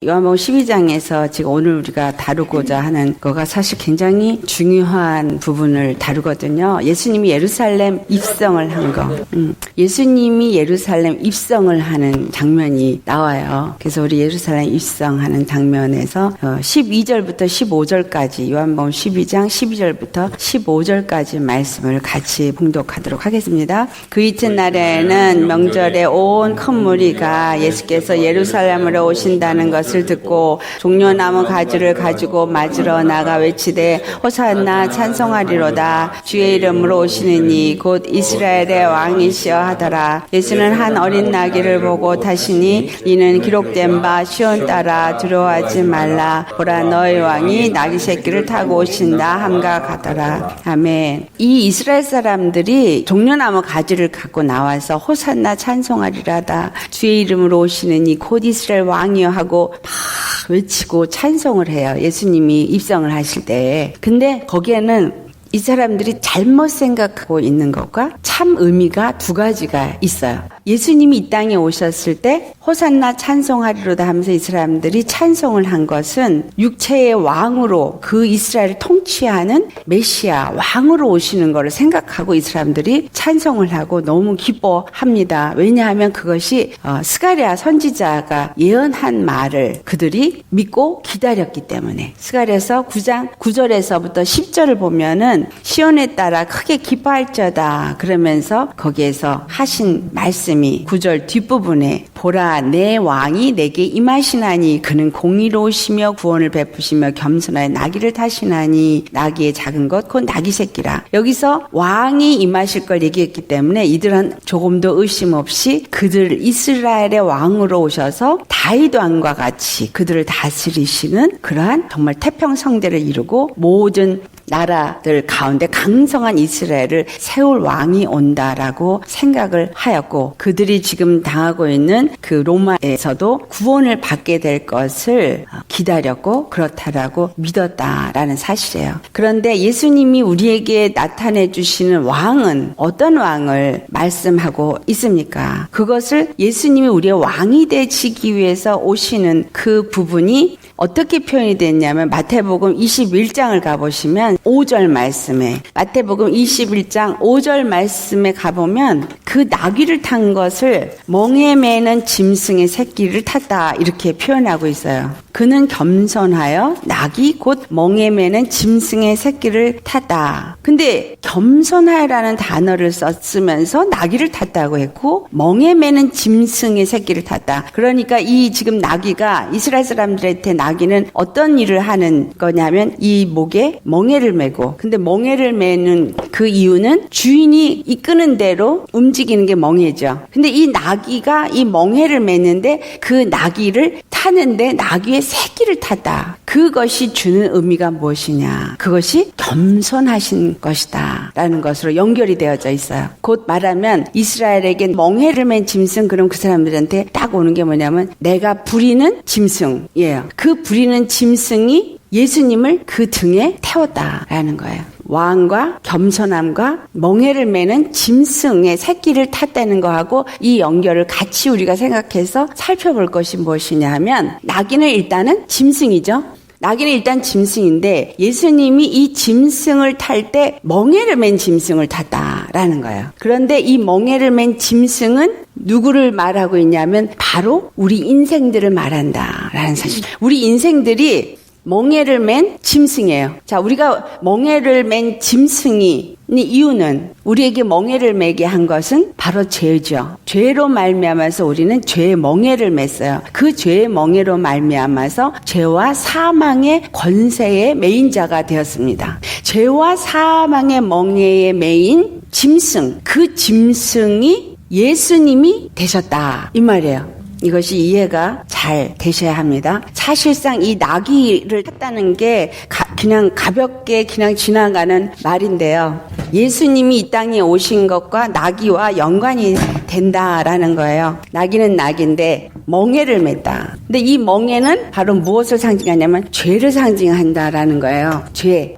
요한복음 12장에서 지금 오늘 우리가 다루고자 하는 거가 사실 굉장히 중요한 부분을 다루거든요. 예수님이 예루살렘 입성을 한 거. 예수님이 예루살렘 입성을 하는 장면이 나와요. 그래서 우리 예루살렘 입성하는 장면에서 12절부터 15절까지 요한복음 12장 12절부터 15절까지 말씀을 같이 봉독하도록 하겠습니다. 그 이튿날에는 명절에 온 큰 무리가 예수께서 예루살렘으로 오신다는 것을 듣고 종려나무 가지를 가지고 맞으러 나가 외치되 호산나 찬송하리로다. 주의 이름으로 오시는 이 곧 이스라엘의 왕이시여 하더라. 예수는 한 어린 나귀를 보고 타시니 이는 기록된 바 시온 따라 두려워하지 말라. 보라 너의 왕이 나귀 새끼를 타고 오신다 함과 같더라. 아멘. 이 이스라엘 사람들이 종려나무 가지를 갖고 나와서 호산나 찬송하리라다. 주의 이름으로 오시는 이 곧 이스라엘 왕이여 하고 막 외치고 찬송을 해요. 예수님이 입성을 하실 때. 근데 거기에는 이 사람들이 잘못 생각하고 있는 것과 참 의미가 두 가지가 있어요. 예수님이 이 땅에 오셨을 때 호산나 찬송하리로다 하면서 이 사람들이 찬송을 한 것은 육체의 왕으로 그 이스라엘을 통치하는 메시아 왕으로 오시는 것을 생각하고 이 사람들이 찬송을 하고 너무 기뻐합니다. 왜냐하면 그것이 스가랴 선지자가 예언한 말을 그들이 믿고 기다렸기 때문에. 스가랴서 9장 9절에서부터 10절을 보면은 시온에 따라 크게 기뻐할지어다 그러면서 거기에서 하신 말씀이 9절 뒷부분에 보라 내 왕이 내게 임하시나니 그는 공의로우시며 구원을 베푸시며 겸손하여 나귀를 타시나니 나귀의 작은 것 곧 나귀 새끼라. 여기서 왕이 임하실 걸 얘기했기 때문에 이들은 조금도 의심 없이 그들 이스라엘의 왕으로 오셔서 다윗 왕과 같이 그들을 다스리시는 그러한 정말 태평성대를 이루고 모든 나라들 가운데 강성한 이스라엘을 세울 왕이 온다라고 생각을 하였고 그들이 지금 당하고 있는 그 로마에서도 구원을 받게 될 것을 기다렸고 그렇다라고 믿었다라는 사실이에요. 그런데 예수님이 우리에게 나타내 주시는 왕은 어떤 왕을 말씀하고 있습니까? 그것을 예수님이 우리의 왕이 되시기 위해서 오시는 그 부분이 어떻게 표현이 됐냐면 마태복음 21장을 가보시면 5절 말씀에 마태복음 21장 5절 말씀에 가보면 그 나귀를 탄 것을 멍에 매는 짐승의 새끼를 탔다 이렇게 표현하고 있어요. 그는 겸손하여 나귀 곧 멍에 매는 짐승의 새끼를 탔다. 근데 겸손하여라는 단어를 썼으면서 나귀를 탔다고 했고 멍에 매는 짐승의 새끼를 탔다. 그러니까 이 지금 나귀가 이스라엘 사람들한테 나귀는 어떤 일을 하는 거냐면 이 목에 멍에를 매고 근데 멍에를 매는 그 이유는 주인이 이끄는 대로 움직이는 게 멍에죠. 근데 이 나귀가 이 멍에를 매는데 그 나귀를 타는데 나귀의 새끼를 탔다. 그것이 주는 의미가 무엇이냐. 그것이 겸손하신 것이다 라는 것으로 연결이 되어져 있어요. 곧 말하면 이스라엘에게 멍에를 맨 짐승 그럼 그 사람들한테 딱 오는 게 뭐냐면 내가 부리는 짐승이에요. 그 부리는 짐승이 예수님을 그 등에 태웠다라는 거예요. 왕과 겸손함과 멍에를 매는 짐승의 새끼를 탔다는 거하고 이 연결을 같이 우리가 생각해서 살펴볼 것이 무엇이냐 하면 나귀는 일단은 짐승이죠. 나귀는 일단 짐승인데 예수님이 이 짐승을 탈 때 멍에를 맨 짐승을 탔다라는 거예요. 그런데 이 멍에를 맨 짐승은 누구를 말하고 있냐면 바로 우리 인생들을 말한다라는 사실. 우리 인생들이 멍에를 맨 짐승이에요. 자, 우리가 멍에를 맨 짐승이 이유는 우리에게 멍에를 매게 한 것은 바로 죄죠. 죄로 말미암아서 우리는 죄의 멍에를 맸어요. 그 죄의 멍에로 말미암아서 죄와 사망의 권세의 매인 자가 되었습니다. 죄와 사망의 멍에에 매인 짐승, 그 짐승이 예수님이 되셨다 이 말이에요. 이것이 이해가 잘 되셔야 합니다. 사실상 이 나귀를 탔다는 게 그냥 가볍게 그냥 지나가는 말인데요. 예수님이 이 땅에 오신 것과 나귀와 연관이 된다라는 거예요. 나귀는 나귀인데 멍에를 맸다. 근데 이 멍에는 바로 무엇을 상징하냐면 죄를 상징한다라는 거예요.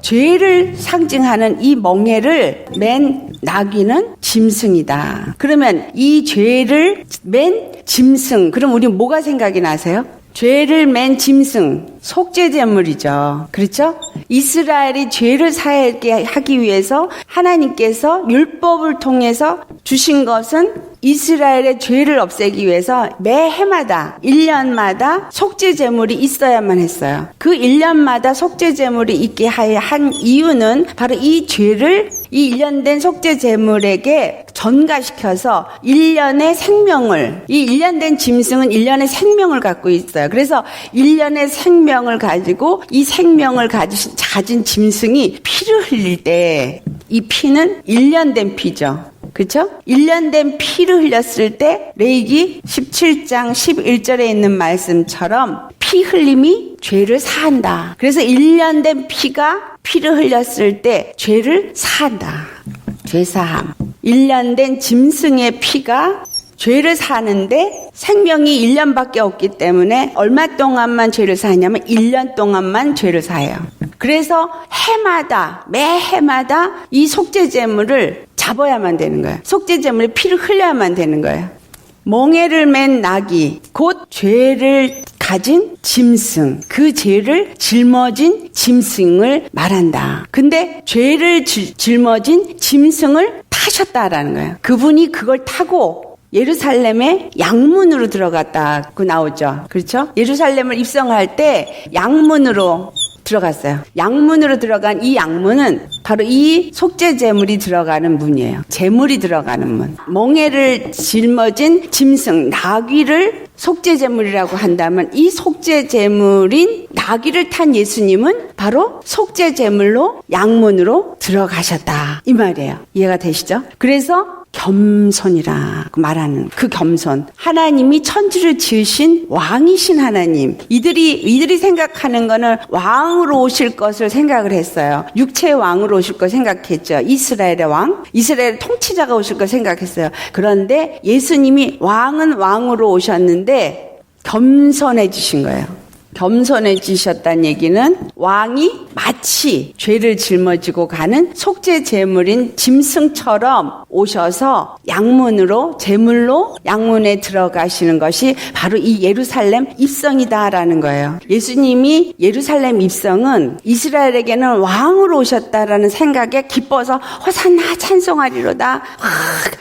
죄를 상징하는 이 멍에를 맨 나귀는 짐승이다. 그러면 이 죄를 맨 짐승, 그럼 우리 뭐가 생각이 나세요? 죄를 맨 짐승, 속죄제물이죠. 그렇죠? 이스라엘이 죄를 사하게 하기 위해서 하나님께서 율법을 통해서 주신 것은 이스라엘의 죄를 없애기 위해서 매 해마다 1년마다 속죄제물이 있어야만 했어요. 그 1년마다 속죄제물이 있게 한 이유는 바로 이 죄를 이 1년 된 속죄제물에게 전가시켜서 1년의 생명을, 이 1년 된 짐승은 1년의 생명을 갖고 있어요. 그래서 1년의 생명을 가지고 이 생명을 가진 짐승이 피를 흘릴 때 이 피는 1년 된 피죠. 그렇죠? 1년 된 피를 흘렸을 때 레위기 17장 11절에 있는 말씀처럼 피 흘림이 죄를 사한다. 그래서 1년 된 피를 흘렸을 때 죄를 사한다. 죄사함. 1년 된 짐승의 피가 죄를 사는데 생명이 1년밖에 없기 때문에 얼마 동안만 죄를 사냐면 1년 동안만 죄를 사요. 그래서 매 해마다 이 속죄제물을 잡아야만 되는 거예요. 속죄제물에 피를 흘려야만 되는 거예요. 멍에를 맨 나귀, 곧 죄를 가진 짐승, 그 죄를 짊어진 짐승을 말한다. 근데 죄를 짊어진 짐승을 타셨다라는 거예요. 그분이 그걸 타고 예루살렘의 양문으로 들어갔다고 나오죠. 그렇죠? 예루살렘을 입성할 때 양문으로 들어갔어요. 양문으로 들어간 이 양문은 바로 이 속죄제물이 들어가는 문이에요. 제물이 들어가는 문. 멍에를 짊어진 짐승, 나귀를 속죄제물이라고 한다면 이 속죄제물인 나귀를 탄 예수님은 바로 속죄제물로 양문으로 들어가셨다. 이 말이에요. 이해가 되시죠? 그래서 겸손이라고 말하는 그 겸손. 하나님이 천지를 지으신 왕이신 하나님. 이들이 생각하는 거는 왕으로 오실 것을 생각을 했어요. 육체의 왕으로 오실 걸 생각했죠. 이스라엘의 왕, 이스라엘의 통치자가 오실 걸 생각했어요. 그런데 예수님이 왕은 왕으로 오셨는데 겸손해지신 거예요. 겸손해지셨다는 얘기는 왕이 마치 죄를 짊어지고 가는 속죄제물인 짐승처럼 오셔서 양문으로 제물로 양문에 들어가시는 것이 바로 이 예루살렘 입성이다라는 거예요. 예수님이 예루살렘 입성은 이스라엘에게는 왕으로 오셨다라는 생각에 기뻐서 호산나 찬송하리로다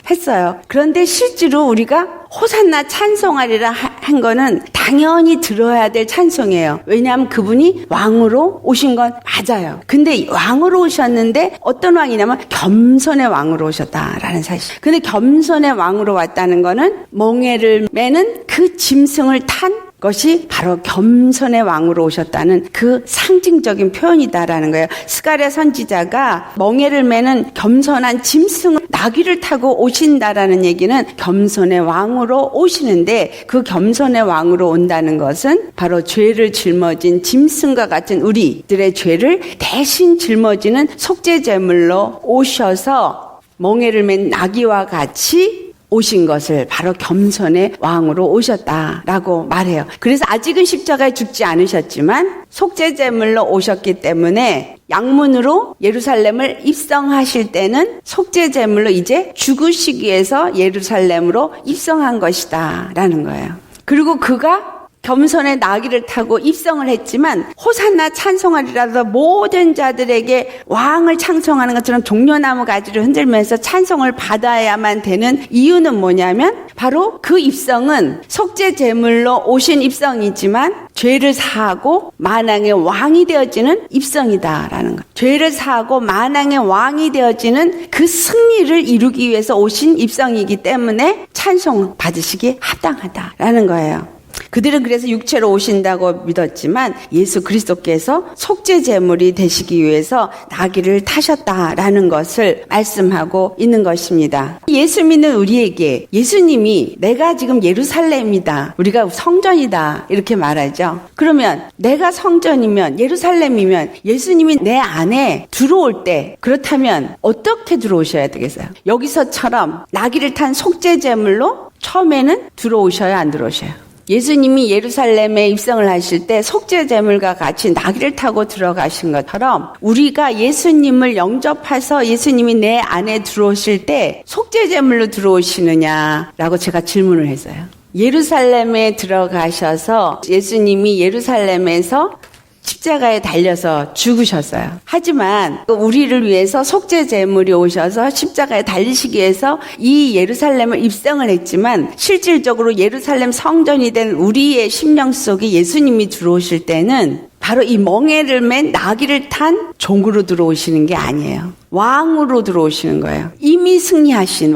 했어요. 그런데 실제로 우리가 호산나 찬송하리라 한 거는 당연히 들어야 될 찬송이에요. 왜냐하면 그분이 왕으로 오신 건 맞아요. 근데 왕으로 오셨는데 어떤 왕이냐면 겸손의 왕으로 오셨다라는 사실. 근데 겸손의 왕으로 왔다는 거는 멍에를 매는 그 짐승을 탄 것이 바로 겸손의 왕으로 오셨다는 그 상징적인 표현이다라는 거예요. 스가랴 선지자가 멍에를 매는 겸손한 짐승 나귀를 타고 오신다라는 얘기는 겸손의 왕으로 오시는데 그 겸손의 왕으로 온다는 것은 바로 죄를 짊어진 짐승과 같은 우리들의 죄를 대신 짊어지는 속죄제물로 오셔서 멍에를 맨 나귀와 같이 오신 것을 바로 겸손의 왕으로 오셨다라고 말해요. 그래서 아직은 십자가에 죽지 않으셨지만 속죄제물로 오셨기 때문에 양문으로 예루살렘을 입성하실 때는 속죄제물로 이제 죽으시기 위해서 예루살렘으로 입성한 것이다 라는 거예요. 그리고 그가 겸손의 나귀를 타고 입성을 했지만 호산나 찬송하리라도 모든 자들에게 왕을 찬송하는 것처럼 종려나무 가지를 흔들면서 찬송을 받아야만 되는 이유는 뭐냐면 바로 그 입성은 속죄제물로 오신 입성이지만 죄를 사하고 만왕의 왕이 되어지는 입성이다라는 거예요. 죄를 사하고 만왕의 왕이 되어지는 그 승리를 이루기 위해서 오신 입성이기 때문에 찬송 받으시기 합당하다라는 거예요. 그들은 그래서 육체로 오신다고 믿었지만 예수 그리스도께서 속죄제물이 되시기 위해서 나귀를 타셨다라는 것을 말씀하고 있는 것입니다. 예수 믿는 우리에게 예수님이 내가 지금 예루살렘이다, 우리가 성전이다 이렇게 말하죠. 그러면 내가 성전이면 예루살렘이면 예수님이 내 안에 들어올 때 그렇다면 어떻게 들어오셔야 되겠어요? 여기서처럼 나귀를 탄 속죄제물로 처음에는 들어오셔야 안 들어오셔요? 예수님이 예루살렘에 입성을 하실 때 속죄제물과 같이 나귀를 타고 들어가신 것처럼 우리가 예수님을 영접해서 예수님이 내 안에 들어오실 때 속죄제물로 들어오시느냐라고 제가 질문을 했어요. 예루살렘에 들어가셔서 예수님이 예루살렘에서 십자가에 달려서 죽으셨어요. 하지만 우리를 위해서 속죄 제물이 오셔서 십자가에 달리시기 위해서 이 예루살렘을 입성을 했지만 실질적으로 예루살렘 성전이 된 우리의 심령 속에 예수님이 들어오실 때는 바로 이 멍에를 맨 나귀를 탄 종으로 들어오시는 게 아니에요. 왕으로 들어오시는 거예요. 이미 승리하신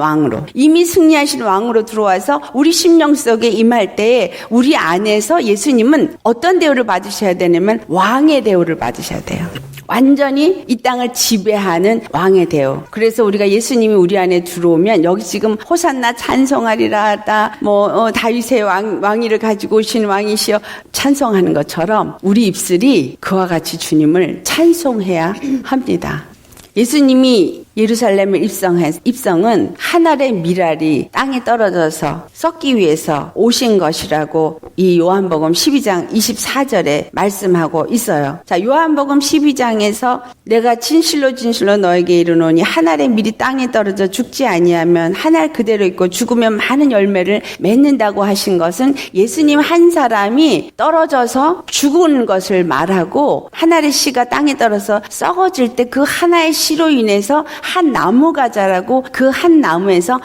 왕으로 들어와서 우리 심령 속에 임할 때에 우리 안에서 예수님은 어떤 대우를 받으셔야 되냐면 왕의 대우를 받으셔야 돼요. 완전히 이 땅을 지배하는 왕의 대우. 그래서 우리가 예수님이 우리 안에 들어오면 여기 지금 호산나 찬송하리라 하다 다윗의 왕위를 가지고 오신 왕이시여 찬송하는 것처럼 우리 입술이 그와 같이 주님을 찬송해야 합니다. 예수님이 예루살렘을 입성은 하늘의 미랄이 땅에 떨어져서 썩기 위해서 오신 것이라고 이 요한복음 12장 24절에 말씀하고 있어요. 자, 요한복음 12장에서 내가 진실로 너에게 이르노니 하늘의 밀이 땅에 떨어져 죽지 아니하면 하늘 그대로 있고 죽으면 많은 열매를 맺는다고 하신 것은 예수님 한 사람이 떨어져서 죽은 것을 말하고 하늘의 씨가 땅에 떨어져 썩어질 때 그 하나의 씨로 인해서 한 나무가 자라고 그 한 나무에서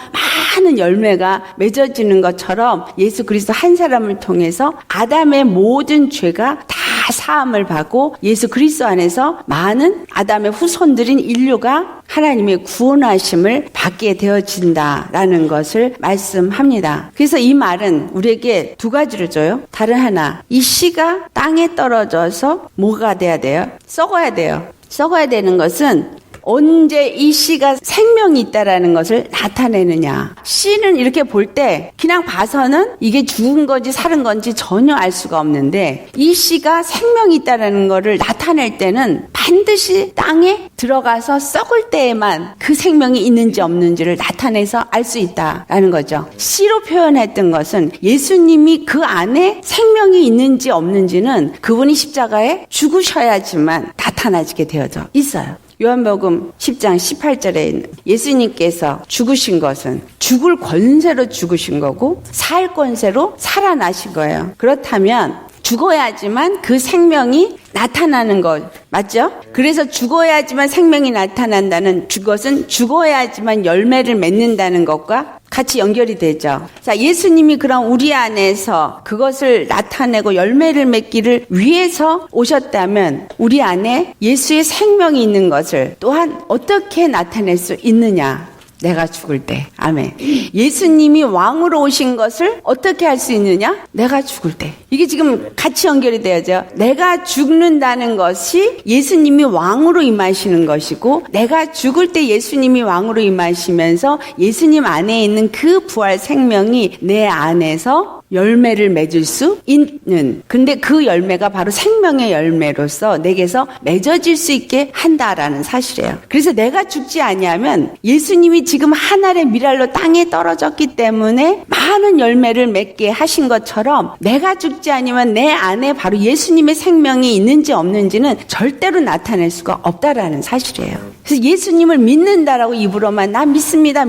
많은 열매가 맺어지는 것처럼 예수 그리스도 한 사람을 통해서 아담의 모든 죄가 다 사함을 받고 예수 그리스도 안에서 많은 아담의 후손들인 인류가 하나님의 구원하심을 받게 되어진다라는 것을 말씀합니다. 그래서 이 말은 우리에게 두 가지를 줘요. 다른 하나, 이 씨가 땅에 떨어져서 뭐가 돼야 돼요? 썩어야 돼요. 썩어야 되는 것은 언제 이 씨가 생명이 있다라는 것을 나타내느냐. 씨는 이렇게 볼 때 그냥 봐서는 이게 죽은 건지 살은 건지 전혀 알 수가 없는데 이 씨가 생명이 있다라는 것을 나타낼 때는 반드시 땅에 들어가서 썩을 때에만 그 생명이 있는지 없는지를 나타내서 알 수 있다라는 거죠. 씨로 표현했던 것은 예수님이 그 안에 생명이 있는지 없는지는 그분이 십자가에 죽으셔야지만 나타나지게 되어져 있어요. 요한복음 10장 18절에 예수님께서 죽으신 것은 죽을 권세로 죽으신 거고 살 권세로 살아나신 거예요. 그렇다면 죽어야지만 그 생명이 나타나는 것 맞죠? 그래서 죽어야지만 생명이 나타난다는 그것은 죽어야지만 열매를 맺는다는 것과 같이 연결이 되죠. 자, 예수님이 그럼 우리 안에서 그것을 나타내고 열매를 맺기를 위해서 오셨다면 우리 안에 예수의 생명이 있는 것을 또한 어떻게 나타낼 수 있느냐? 내가 죽을 때. 아멘. 예수님이 왕으로 오신 것을 어떻게 할 수 있느냐? 내가 죽을 때. 이게 지금 같이 연결이 되어져. 내가 죽는다는 것이 예수님이 왕으로 임하시는 것이고 내가 죽을 때 예수님이 왕으로 임하시면서 예수님 안에 있는 그 부활 생명이 내 안에서 열매를 맺을 수 있는 근데 그 열매가 바로 생명의 열매로서 내게서 맺어질 수 있게 한다라는 사실이에요. 그래서 내가 죽지 아니하면 예수님이 지금 하늘의 미랄로 땅에 떨어졌기 때문에 많은 열매를 맺게 하신 것처럼 내가 죽지 아니면 내 안에 바로 예수님의 생명이 있는지 없는지는 절대로 나타낼 수가 없다라는 사실이에요. 그래서 예수님을 믿는다라고 입으로만 나 믿습니다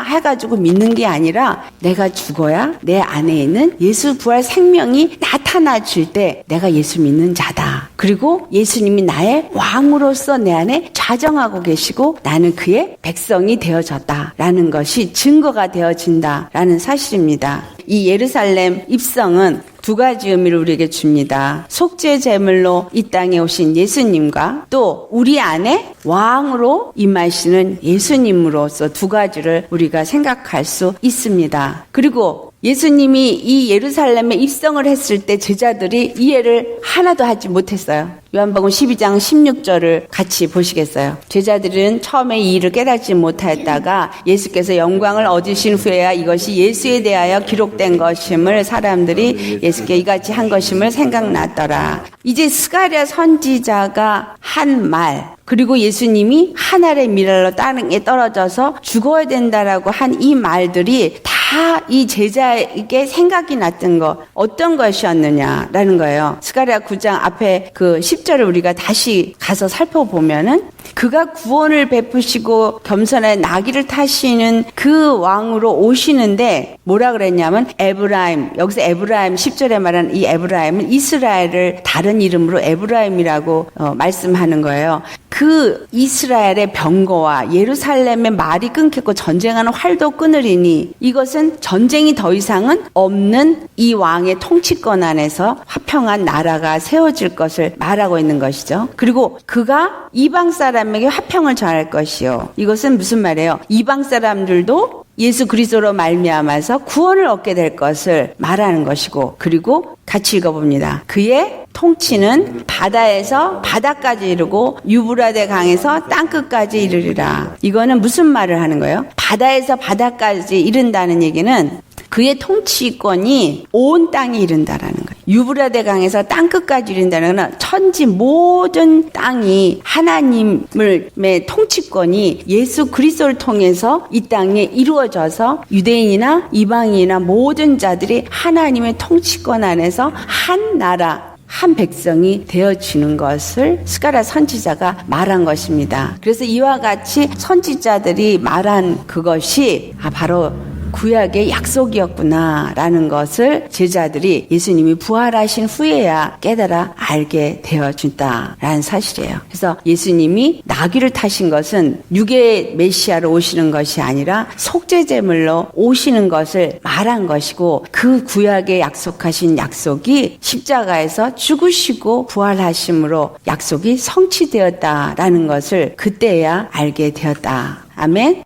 해가지고 믿는 게 아니라 내가 죽어야 내 안에 있는 예수 부활 생명이 나타나 줄 때 내가 예수 믿는 자다. 그리고 예수님이 나의 왕으로서 내 안에 좌정하고 계시고 나는 그의 백성이 되어졌다라는 것이 증거가 되어진다라는 사실입니다. 이 예루살렘 입성은 두 가지 의미를 우리에게 줍니다. 속죄 제물로 이 땅에 오신 예수님과 또 우리 안에 왕으로 임하시는 예수님으로서 두 가지를 우리가 생각할 수 있습니다. 그리고 예수님이 이 예루살렘에 입성을 했을 때 제자들이 이해를 하나도 하지 못했어요. 요한복음 12장 16절을 같이 보시겠어요? 제자들은 처음에 이 일을 깨닫지 못하였다가 예수께서 영광을 얻으신 후에야 이것이 예수에 대하여 기록된 것임을 사람들이 예수께 이같이 한 것임을 생각났더라. 이제 스가랴 선지자가 한 말, 그리고 예수님이 하늘의 미랄로 땅에 떨어져서 죽어야 된다라고 한 이 말들이 다 다 이 제자에게 생각이 났던 거 어떤 것이었느냐라는 거예요. 스가랴 9장 앞에 그 10절을 우리가 다시 가서 살펴보면은 그가 구원을 베푸시고 겸손하게 나귀를 타시는 그 왕으로 오시는데 뭐라 그랬냐면 에브라임, 여기서 에브라임 10절에 말하는 이 에브라임은 이스라엘을 다른 이름으로 에브라임이라고 말씀하는 거예요. 그 이스라엘의 병거와 예루살렘의 말이 끊겼고 전쟁하는 활도 끊으리니 이것은 전쟁이 더 이상은 없는 이 왕의 통치권 안에서 화평한 나라가 세워질 것을 말하고 있는 것이죠. 그리고 그가 이방 사람에게 화평을 전할 것이요. 이것은 무슨 말이에요? 이방 사람들도 예수 그리스도로 말미암아서 구원을 얻게 될 것을 말하는 것이고, 그리고 같이 읽어봅니다. 그의 통치는 바다에서 바다까지 이르고 유브라데 강에서 땅끝까지 이르리라. 이거는 무슨 말을 하는 거예요? 바다에서 바다까지 이른다는 얘기는 그의 통치권이 온 땅에 이른다라는 거예요. 유브라데 강에서 땅끝까지 이른다는 건 천지 모든 땅이 하나님의 통치권이 예수 그리스도를 통해서 이 땅에 이루어져서 유대인이나 이방인이나 모든 자들이 하나님의 통치권 안에서 한 나라 한 백성이 되어지는 것을 스가랴 선지자가 말한 것입니다. 그래서 이와 같이 선지자들이 말한 그것이 바로 구약의 약속이었구나라는 것을 제자들이 예수님이 부활하신 후에야 깨달아 알게 되어준다라는 사실이에요. 그래서 예수님이 나귀를 타신 것은 육의 메시아로 오시는 것이 아니라 속죄제물로 오시는 것을 말한 것이고, 그 구약에 약속하신 약속이 십자가에서 죽으시고 부활하심으로 약속이 성취되었다라는 것을 그때야 알게 되었다. 아멘.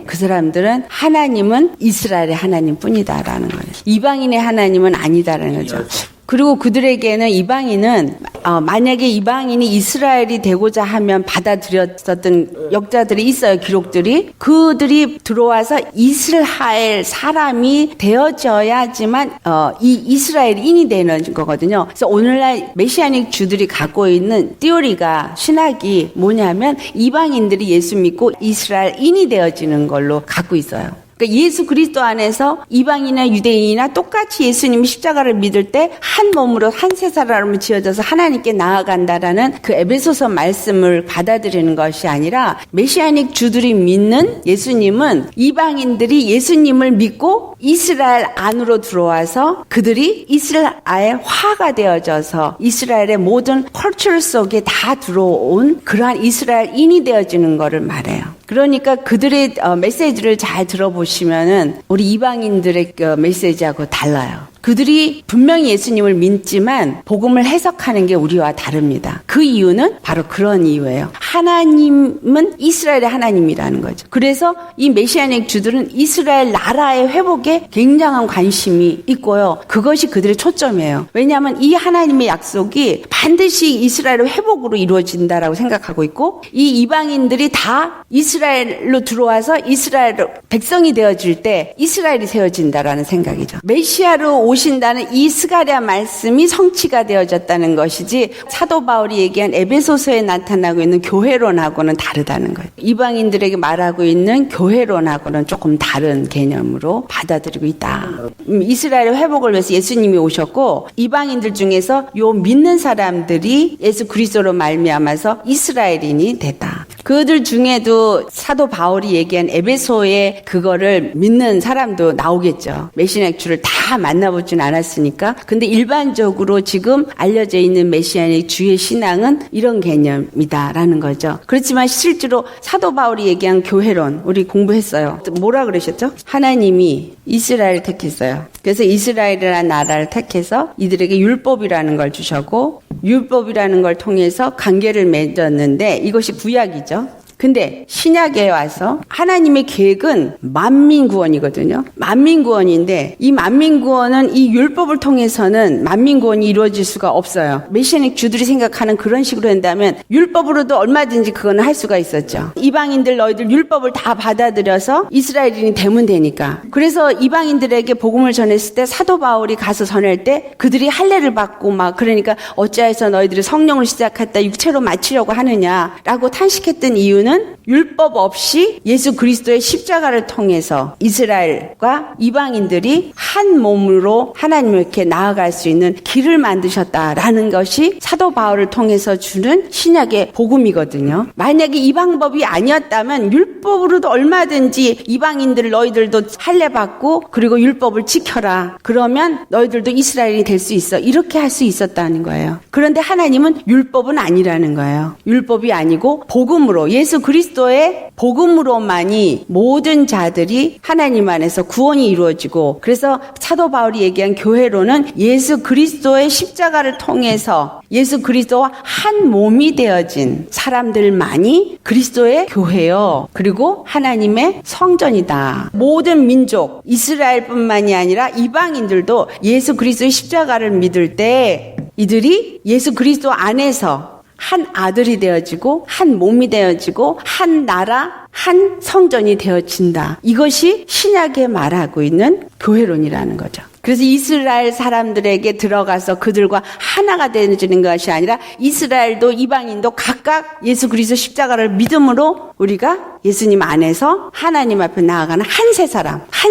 그 사람들은 하나님은 이스라엘의 하나님뿐이다라는 거예요. 이방인의 하나님은 아니다라는 거죠. 그리고 그들에게는 이방인은 만약에 이방인이 이스라엘이 되고자 하면 받아들였었던 역사들이 있어요. 기록들이. 그들이 들어와서 이스라엘 사람이 되어져야지만 이 이스라엘인이 되는 거거든요. 그래서 오늘날 메시아닉 주들이 갖고 있는 띠오리가, 신학이 뭐냐면 이방인들이 예수 믿고 이스라엘인이 되어지는 걸로 갖고 있어요. 그러니까 예수 그리스도 안에서 이방인이나 유대인이나 똑같이 예수님이 십자가를 믿을 때 한 몸으로 한 세 사람으로 지어져서 하나님께 나아간다라는 그 에베소서 말씀을 받아들이는 것이 아니라, 메시아닉 주들이 믿는 예수님은 이방인들이 예수님을 믿고 이스라엘 안으로 들어와서 그들이 이스라엘화가 되어져서 이스라엘의 모든 컬처 속에 다 들어온 그러한 이스라엘인이 되어지는 것을 말해요. 그러니까 그들의 메시지를 잘 들어보시면은 우리 이방인들의 메시지하고 달라요. 그들이 분명히 예수님을 믿지만 복음을 해석하는 게 우리와 다릅니다. 그 이유는 바로 그런 이유예요. 하나님은 이스라엘의 하나님이라는 거죠. 그래서 이 메시아닉 주들은 이스라엘 나라의 회복에 굉장한 관심이 있고요. 그것이 그들의 초점이에요. 왜냐하면 이 하나님의 약속이 반드시 이스라엘의 회복으로 이루어진다라고 생각하고 있고, 이 이방인들이 다 이스라엘로 들어와서 이스라엘 백성이 되어질 때 이스라엘이 세워진다라는 생각이죠. 메시아로 오신다는 이 스가랴 말씀이 성취가 되어졌다는 것이지, 사도 바울이 얘기한 에베소서에 나타나고 있는 교회론하고는 다르다는 거예요. 이방인들에게 말하고 있는 교회론하고는 조금 다른 개념으로 받아들이고 있다. 이스라엘의 회복을 위해서 예수님이 오셨고, 이방인들 중에서 요 믿는 사람들이 예수 그리스도로 말미암아서 이스라엘인이 됐다. 그들 중에도 사도 바울이 얘기한 에베소에 그거를 믿는 사람도 나오겠죠. 메시아닉 주를 다 만나보진 않았으니까. 근데 일반적으로 지금 알려져 있는 메시아닉 주의 신앙은 이런 개념이다라는 거죠. 그렇지만 실제로 사도 바울이 얘기한 교회론 우리 공부했어요. 뭐라 그러셨죠? 하나님이 이스라엘을 택했어요. 그래서 이스라엘이라는 나라를 택해서 이들에게 율법이라는 걸 주셨고, 율법이라는 걸 통해서 관계를 맺었는데 이것이 구약이죠. 근데 신약에 와서 하나님의 계획은 만민 구원이거든요. 만민 구원인데 이 만민 구원은 이 율법을 통해서는 만민 구원이 이루어질 수가 없어요. 메시아닉 주들이 생각하는 그런 식으로 한다면 율법으로도 얼마든지 그거는 할 수가 있었죠. 이방인들 너희들 율법을 다 받아들여서 이스라엘인이 되면 되니까. 그래서 이방인들에게 복음을 전했을 때 사도 바울이 가서 전할 때 그들이 할례를 받고 막 그러니까 어찌하여서 너희들이 성령으로 시작했다 육체로 마치려고 하느냐라고 탄식했던 이유는 이유는 율법 없이 예수 그리스도의 십자가를 통해서 이스라엘과 이방인들이 한 몸으로 하나님을 이렇게 나아갈 수 있는 길을 만드셨다라는 것이 사도 바울을 통해서 주는 신약의 복음이거든요. 만약에 이 방법이 아니었다면 율법으로도 얼마든지 이방인들 너희들도 할례 받고 그리고 율법을 지켜라. 그러면 너희들도 이스라엘이 될 수 있어. 이렇게 할 수 있었다는 거예요. 그런데 하나님은 율법은 아니라는 거예요. 율법이 아니고 복음으로 예수 그리스도의 복음으로만이 모든 자들이 하나님 안에서 구원이 이루어지고 그래서 사도 바울이 얘기한 교회로는 예수 그리스도의 십자가를 통해서 예수 그리스도와 한 몸이 되어진 사람들만이 그리스도의 교회요. 그리고 하나님의 성전이다. 모든 민족, 이스라엘뿐만이 아니라 이방인들도 예수 그리스도의 십자가를 믿을 때 이들이 예수 그리스도 안에서 한 아들이 되어지고 한 몸이 되어지고 한 나라, 한 성전이 되어진다. 이것이 신약에 말하고 있는 교회론이라는 거죠. 그래서 이스라엘 사람들에게 들어가서 그들과 하나가 되어지는 것이 아니라 이스라엘도 이방인도 각각 예수 그리스도 십자가를 믿음으로 우리가 예수님 안에서 하나님 앞에 나아가는 한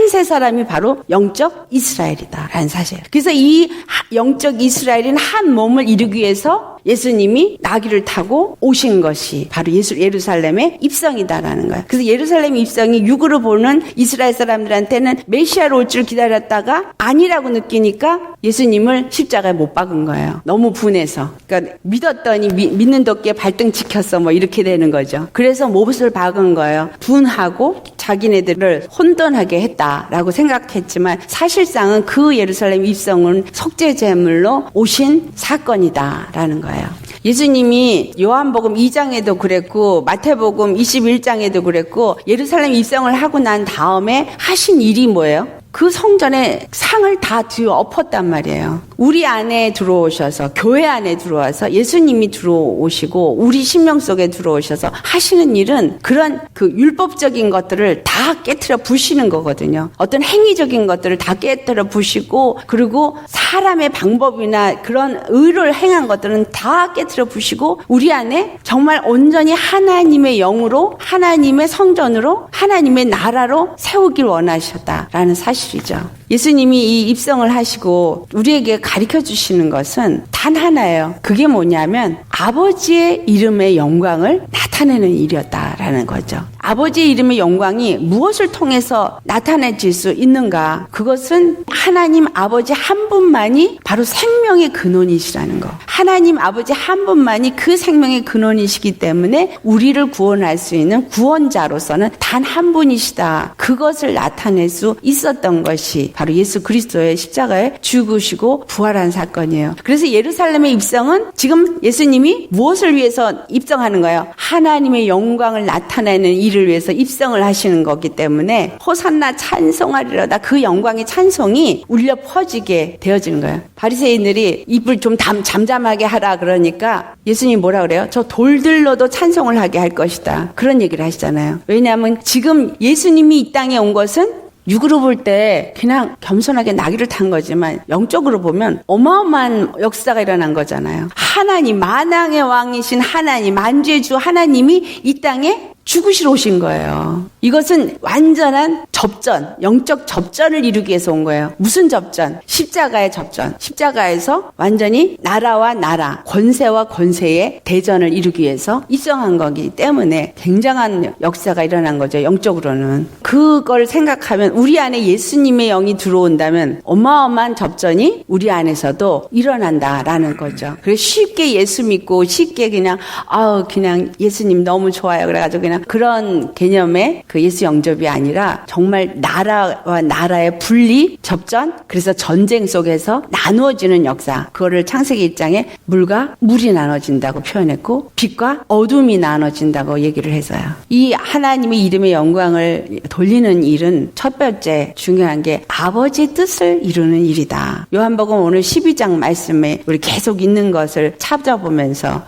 세 사람이 바로 영적 이스라엘이다라는 사실. 그래서 이 영적 이스라엘인 한 몸을 이루기 위해서 예수님이 나귀를 타고 오신 것이 바로 예루살렘의 입성이다라는 거예요. 그래서 예루살렘 입성이 육으로 보는 이스라엘 사람들한테는 메시아로 올 줄 기다렸다가 아니라고 느끼니까 예수님을 십자가에 못 박은 거예요. 너무 분해서. 그러니까 믿었더니 믿는 덕기에 발등 지켰어 뭐 이렇게 되는 거죠. 그래서 못을 박은 거예요. 분하고 자기네들을 혼돈하게 했다라고 생각했지만 사실상은 그 예루살렘 입성은 속죄제물로 오신 사건이다라는 거예요. 예수님이 요한복음 2장에도 그랬고 마태복음 21장에도 그랬고 예루살렘 입성을 하고 난 다음에 하신 일이 뭐예요? 그 성전에 상을 다 뒤엎었단 엎었단 말이에요. 우리 안에 들어오셔서 교회 안에 들어와서 예수님이 들어오시고 우리 심령 속에 들어오셔서 하시는 일은 그런 그 율법적인 것들을 다 깨트려 부시는 거거든요. 어떤 행위적인 것들을 다 깨트려 부시고 그리고 사람의 방법이나 그런 의를 행한 것들은 다 깨트려 부시고 우리 안에 정말 온전히 하나님의 영으로 하나님의 성전으로 하나님의 나라로 세우길 원하셨다라는 사실이죠. 예수님이 이 입성을 하시고 우리에게 가르쳐 주시는 것은 단 하나예요. 그게 뭐냐면 아버지의 이름의 영광을 나타내는 일이었다라는 거죠. 아버지의 이름의 영광이 무엇을 통해서 나타내질 수 있는가? 그것은 하나님 아버지 한 분만이 바로 생명의 근원이시라는 거. 하나님 아버지 한 분만이 그 생명의 근원이시기 때문에 우리를 구원할 수 있는 구원자로서는 단 한 분이시다. 그것을 나타낼 수 있었던 것이 바로 예수 그리스도의 십자가에 죽으시고 부활한 사건이에요. 그래서 예루살렘의 입성은 지금 예수님이 무엇을 위해서 입성하는 거예요? 하나님의 영광을 나타내는 일을 위해서 입성을 하시는 거기 때문에 호산나 찬송하리로다 그 영광의 찬송이 울려 퍼지게 되어지는 거예요. 바리새인들이 입을 좀 잠잠하게 하라 그러니까 예수님이 뭐라 그래요? 저 돌들로도 찬송을 하게 할 것이다. 그런 얘기를 하시잖아요. 왜냐하면 지금 예수님이 이 땅에 온 것은 육으로 볼 때 그냥 겸손하게 나귀를 탄 거지만 영적으로 보면 어마어마한 역사가 일어난 거잖아요. 하나님, 만왕의 왕이신 하나님, 만주의 주 하나님이 이 땅에 죽으시러 오신 거예요. 이것은 완전한 접전, 영적 접전을 이루기 위해서 온 거예요. 무슨 접전? 십자가의 접전. 십자가에서 완전히 나라와 나라, 권세와 권세의 대전을 이루기 위해서 입성한 거기 때문에 굉장한 역사가 일어난 거죠. 영적으로는. 그걸 생각하면 우리 안에 예수님의 영이 들어온다면 어마어마한 접전이 우리 안에서도 일어난다라는 거죠. 그래서 쉽게 예수 믿고 쉽게 그냥 예수님 너무 좋아요. 그래가지고 그냥 그런 개념의 그 예수 영접이 아니라 정말 나라와 나라의 분리, 접전, 그래서 전쟁 속에서 나누어지는 역사. 그거를 창세기 1장에 물과 물이 나눠진다고 표현했고 빛과 어둠이 나눠진다고 얘기를 해서요. 이 하나님의 이름의 영광을 돌리는 일은 첫 번째 중요한 게 아버지의 뜻을 이루는 일이다. 요한복음 오늘 12장 말씀에 우리 계속 있는 것을 찾아보면서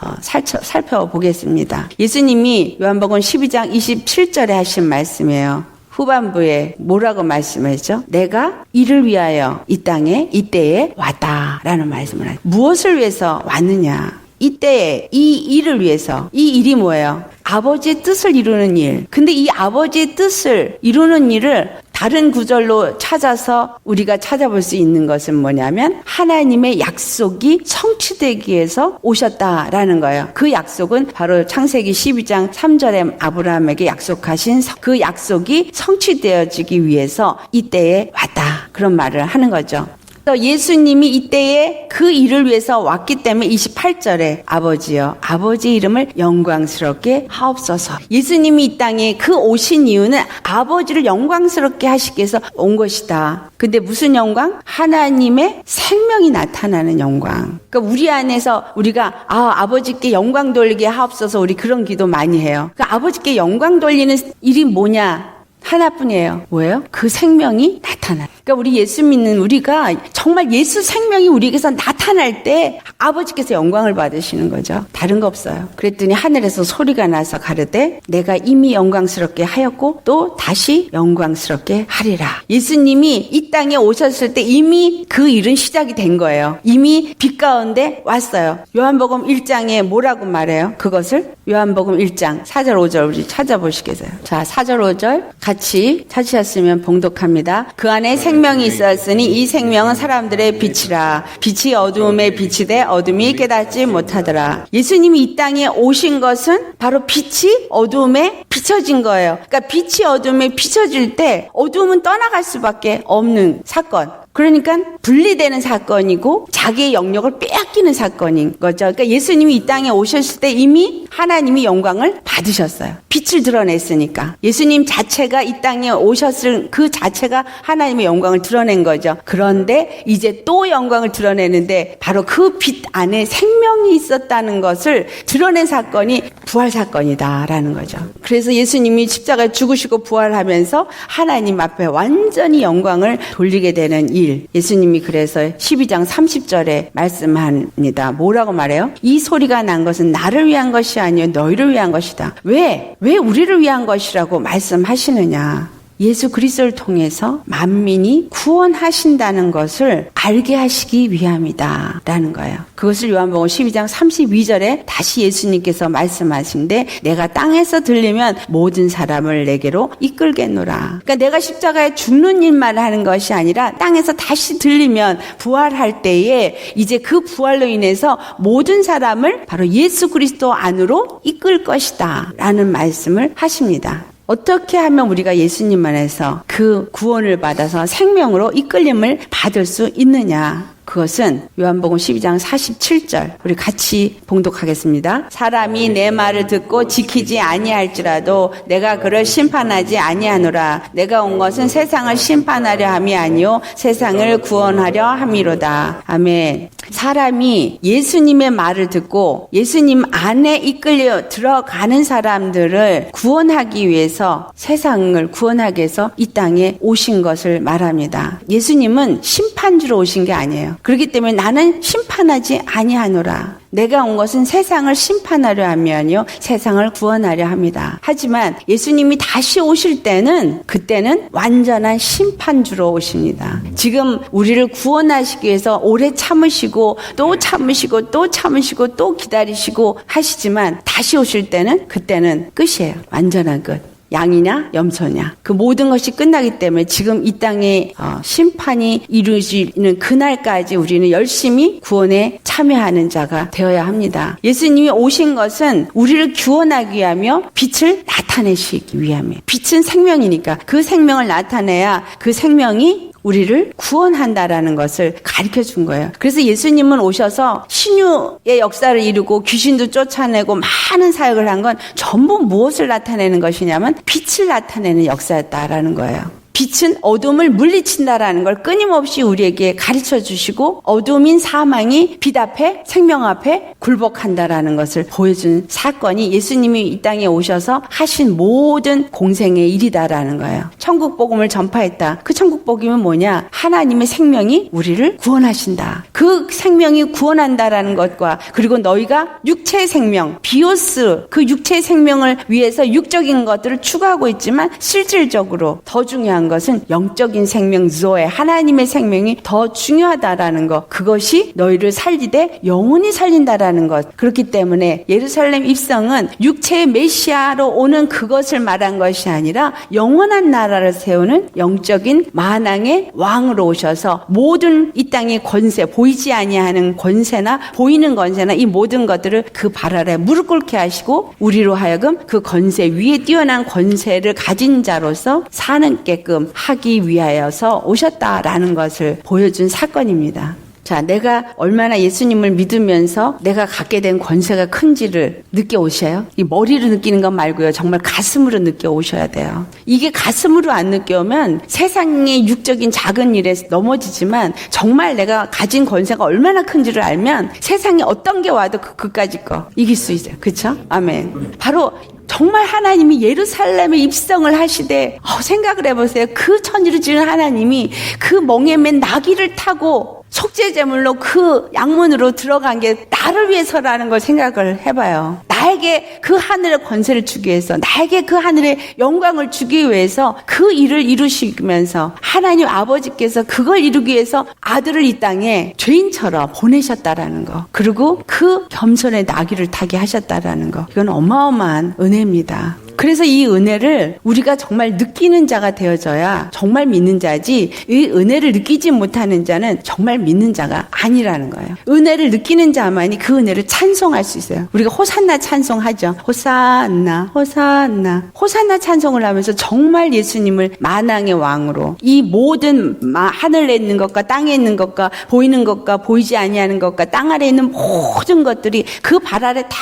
살펴보겠습니다. 예수님이 요한복음 12장 27절에 하신 말씀이에요. 후반부에 뭐라고 말씀했죠? 내가 이를 위하여 이 땅에 이때에 왔다라는 말씀을 하죠. 무엇을 위해서 왔느냐? 이때에 이 일을 위해서. 이 일이 뭐예요? 아버지의 뜻을 이루는 일. 근데 이 아버지의 뜻을 이루는 일을 다른 구절로 찾아서 우리가 찾아볼 수 있는 것은 뭐냐면 하나님의 약속이 성취되기 위해서 오셨다라는 거예요. 그 약속은 바로 창세기 12장 3절에 아브라함에게 약속하신 그 약속이 성취되어지기 위해서 이때에 왔다. 그런 말을 하는 거죠. 예수님이 이때에 그 일을 위해서 왔기 때문에 28절에 아버지여 아버지 이름을 영광스럽게 하옵소서. 예수님이 이 땅에 그 오신 이유는 아버지를 영광스럽게 하시기 위해서 온 것이다. 근데 무슨 영광? 하나님의 생명이 나타나는 영광. 그러니까 우리 안에서 우리가 아버지께 영광 돌리게 하옵소서, 우리 그런 기도 많이 해요. 그러니까 아버지께 영광 돌리는 일이 뭐냐? 하나뿐이에요. 뭐예요? 그 생명이 나타나. 그러니까 우리 예수 믿는 우리가 정말 예수 생명이 우리에게서 나타날 때 아버지께서 영광을 받으시는 거죠. 다른 거 없어요. 그랬더니 하늘에서 소리가 나서 가르되 내가 이미 영광스럽게 하였고 또 다시 영광스럽게 하리라. 예수님이 이 땅에 오셨을 때 이미 그 일은 시작이 된 거예요. 이미 빛 가운데 왔어요. 요한복음 1장에 뭐라고 말해요? 그것을 요한복음 1장 4절 5절 우리 찾아보시겠어요? 자, 4절 5절 같이 찾으셨으면 봉독합니다. 그 안에 생명이 있었으니 이 생명은 사람들의 빛이라. 빛이 어두움에 비치되 어둠이 깨닫지 못하더라. 예수님이 이 땅에 오신 것은 바로 빛이 어두움에 비춰진 거예요. 그러니까 빛이 어두움에 비춰질 때 어두움은 떠나갈 수밖에 없는 사건. 그러니까 분리되는 사건이고 자기의 영역을 빼앗기는 사건인 거죠. 그러니까 예수님이 이 땅에 오셨을 때 이미 하나님이 영광을 받으셨어요. 빛을 드러냈으니까. 예수님 자체가 이 땅에 오셨을 그 자체가 하나님의 영광을 드러낸 거죠. 그런데 이제 또 영광을 드러내는데 바로 그 빛 안에 생명이 있었다는 것을 드러낸 사건이 부활 사건이다라는 거죠. 그래서 예수님이 십자가에 죽으시고 부활하면서 하나님 앞에 완전히 영광을 돌리게 되는 일. 예수님이 그래서 12장 30절에 말씀합니다. 뭐라고 말해요? 이 소리가 난 것은 나를 위한 것이 아니요 너희를 위한 것이다. 왜 우리를 위한 것이라고 말씀하시느냐? 예수 그리스도를 통해서 만민이 구원하신다는 것을 알게 하시기 위함이다 라는 거예요. 그것을 요한복음 12장 32절에 다시 예수님께서 말씀하신데 내가 땅에서 들리면 모든 사람을 내게로 이끌겠노라. 그러니까 내가 십자가에 죽는 일만 하는 것이 아니라 땅에서 다시 들리면 부활할 때에 이제 그 부활로 인해서 모든 사람을 바로 예수 그리스도 안으로 이끌 것이다 라는 말씀을 하십니다. 어떻게 하면 우리가 예수님 안에서 그 구원을 받아서 생명으로 이끌림을 받을 수 있느냐? 그것은 요한복음 12장 47절 우리 같이 봉독하겠습니다. 사람이 내 말을 듣고 지키지 아니할지라도 내가 그를 심판하지 아니하노라. 내가 온 것은 세상을 심판하려 함이 아니요 세상을 구원하려 함이로다. 아멘. 사람이 예수님의 말을 듣고 예수님 안에 이끌려 들어가는 사람들을 구원하기 위해서 세상을 구원하기 위해서 이 땅에 오신 것을 말합니다. 예수님은 심판주로 오신 게 아니에요. 그렇기 때문에 나는 심판하지 아니하노라. 내가 온 것은 세상을 심판하려 함이 아니요 세상을 구원하려 합니다. 하지만 예수님이 다시 오실 때는 그때는 완전한 심판주로 오십니다. 지금 우리를 구원하시기 위해서 오래 참으시고 또 참으시고 또 참으시고 또 기다리시고 하시지만 다시 오실 때는 그때는 끝이에요. 완전한 끝. 양이냐 염소냐 그 모든 것이 끝나기 때문에 지금 이 땅에 심판이 이루어지는 그날까지 우리는 열심히 구원에 참여하는 자가 되어야 합니다. 예수님이 오신 것은 우리를 구원하기 위하며 빛을 나타내시기 위함이에요. 빛은 생명이니까 그 생명을 나타내야 그 생명이 우리를 구원한다라는 것을 가르쳐 준 거예요. 그래서 예수님은 오셔서 신유의 역사를 이루고 귀신도 쫓아내고 많은 사역을 한 건 전부 무엇을 나타내는 것이냐면 빛을 나타내는 역사였다라는 거예요. 빛은 어둠을 물리친다라는 걸 끊임없이 우리에게 가르쳐 주시고 어둠인 사망이 빛 앞에 생명 앞에 굴복한다라는 것을 보여준 사건이 예수님이 이 땅에 오셔서 하신 모든 공생의 일이다라는 거예요. 천국 복음을 전파했다. 그 천국 복음은 뭐냐? 하나님의 생명이 우리를 구원하신다. 그 생명이 구원한다라는 것과 그리고 너희가 육체의 생명, 비오스 그 육체의 생명을 위해서 육적인 것들을 추구하고 있지만 실질적으로 더 중요한 생명이라는 것은 영적인 생명, 조에 하나님의 생명이 더 중요하다라는 것. 그것이 너희를 살리되 영원히 살린다라는 것. 그렇기 때문에 예루살렘 입성은 육체의 메시아로 오는 그것을 말한 것이 아니라 영원한 나라를 세우는 영적인 만왕의 왕으로 오셔서 모든 이 땅의 권세, 보이지 아니하는 권세나 보이는 권세나 이 모든 것들을 그 발 아래 무릎 꿇게 하시고 우리로 하여금 그 권세 위에 뛰어난 권세를 가진 자로서 사는게끔 하기 위하여서 오셨다라는 것을 보여준 사건입니다. 자, 내가 얼마나 예수님을 믿으면서 내가 갖게 된 권세가 큰지를 느껴오셔요? 이 머리로 느끼는 것 말고요. 정말 가슴으로 느껴오셔야 돼요. 이게 가슴으로 안 느껴오면 세상의 육적인 작은 일에 넘어지지만 정말 내가 가진 권세가 얼마나 큰지를 알면 세상에 어떤 게 와도 그까짓 거 이길 수 있어요. 그렇죠? 아멘. 바로 정말 하나님이 예루살렘에 입성을 하시되 생각을 해보세요. 그 천지를 지은 하나님이 그 멍에 맨 나귀를 타고 속죄제물로 그 양문으로 들어간 게 나를 위해서라는 걸 생각을 해봐요. 나에게 그 하늘의 권세를 주기 위해서, 나에게 그 하늘의 영광을 주기 위해서 그 일을 이루시면서 하나님 아버지께서 그걸 이루기 위해서 아들을 이 땅에 죄인처럼 보내셨다라는 거, 그리고 그 겸손의 나귀를 타게 하셨다라는 거, 이건 어마어마한 은혜입니다. 그래서 이 은혜를 우리가 정말 느끼는 자가 되어져야 정말 믿는 자지, 이 은혜를 느끼지 못하는 자는 정말 믿는 자가 아니라는 거예요. 은혜를 느끼는 자만이 그 은혜를 찬송할 수 있어요. 우리가 호산나 찬송하죠. 호산나 호산나 호산나 찬송을 하면서 정말 예수님을 만왕의 왕으로, 이 모든 하늘에 있는 것과 땅에 있는 것과 보이는 것과 보이지 아니하는 것과 땅 아래에 있는 모든 것들이 그 발 아래 다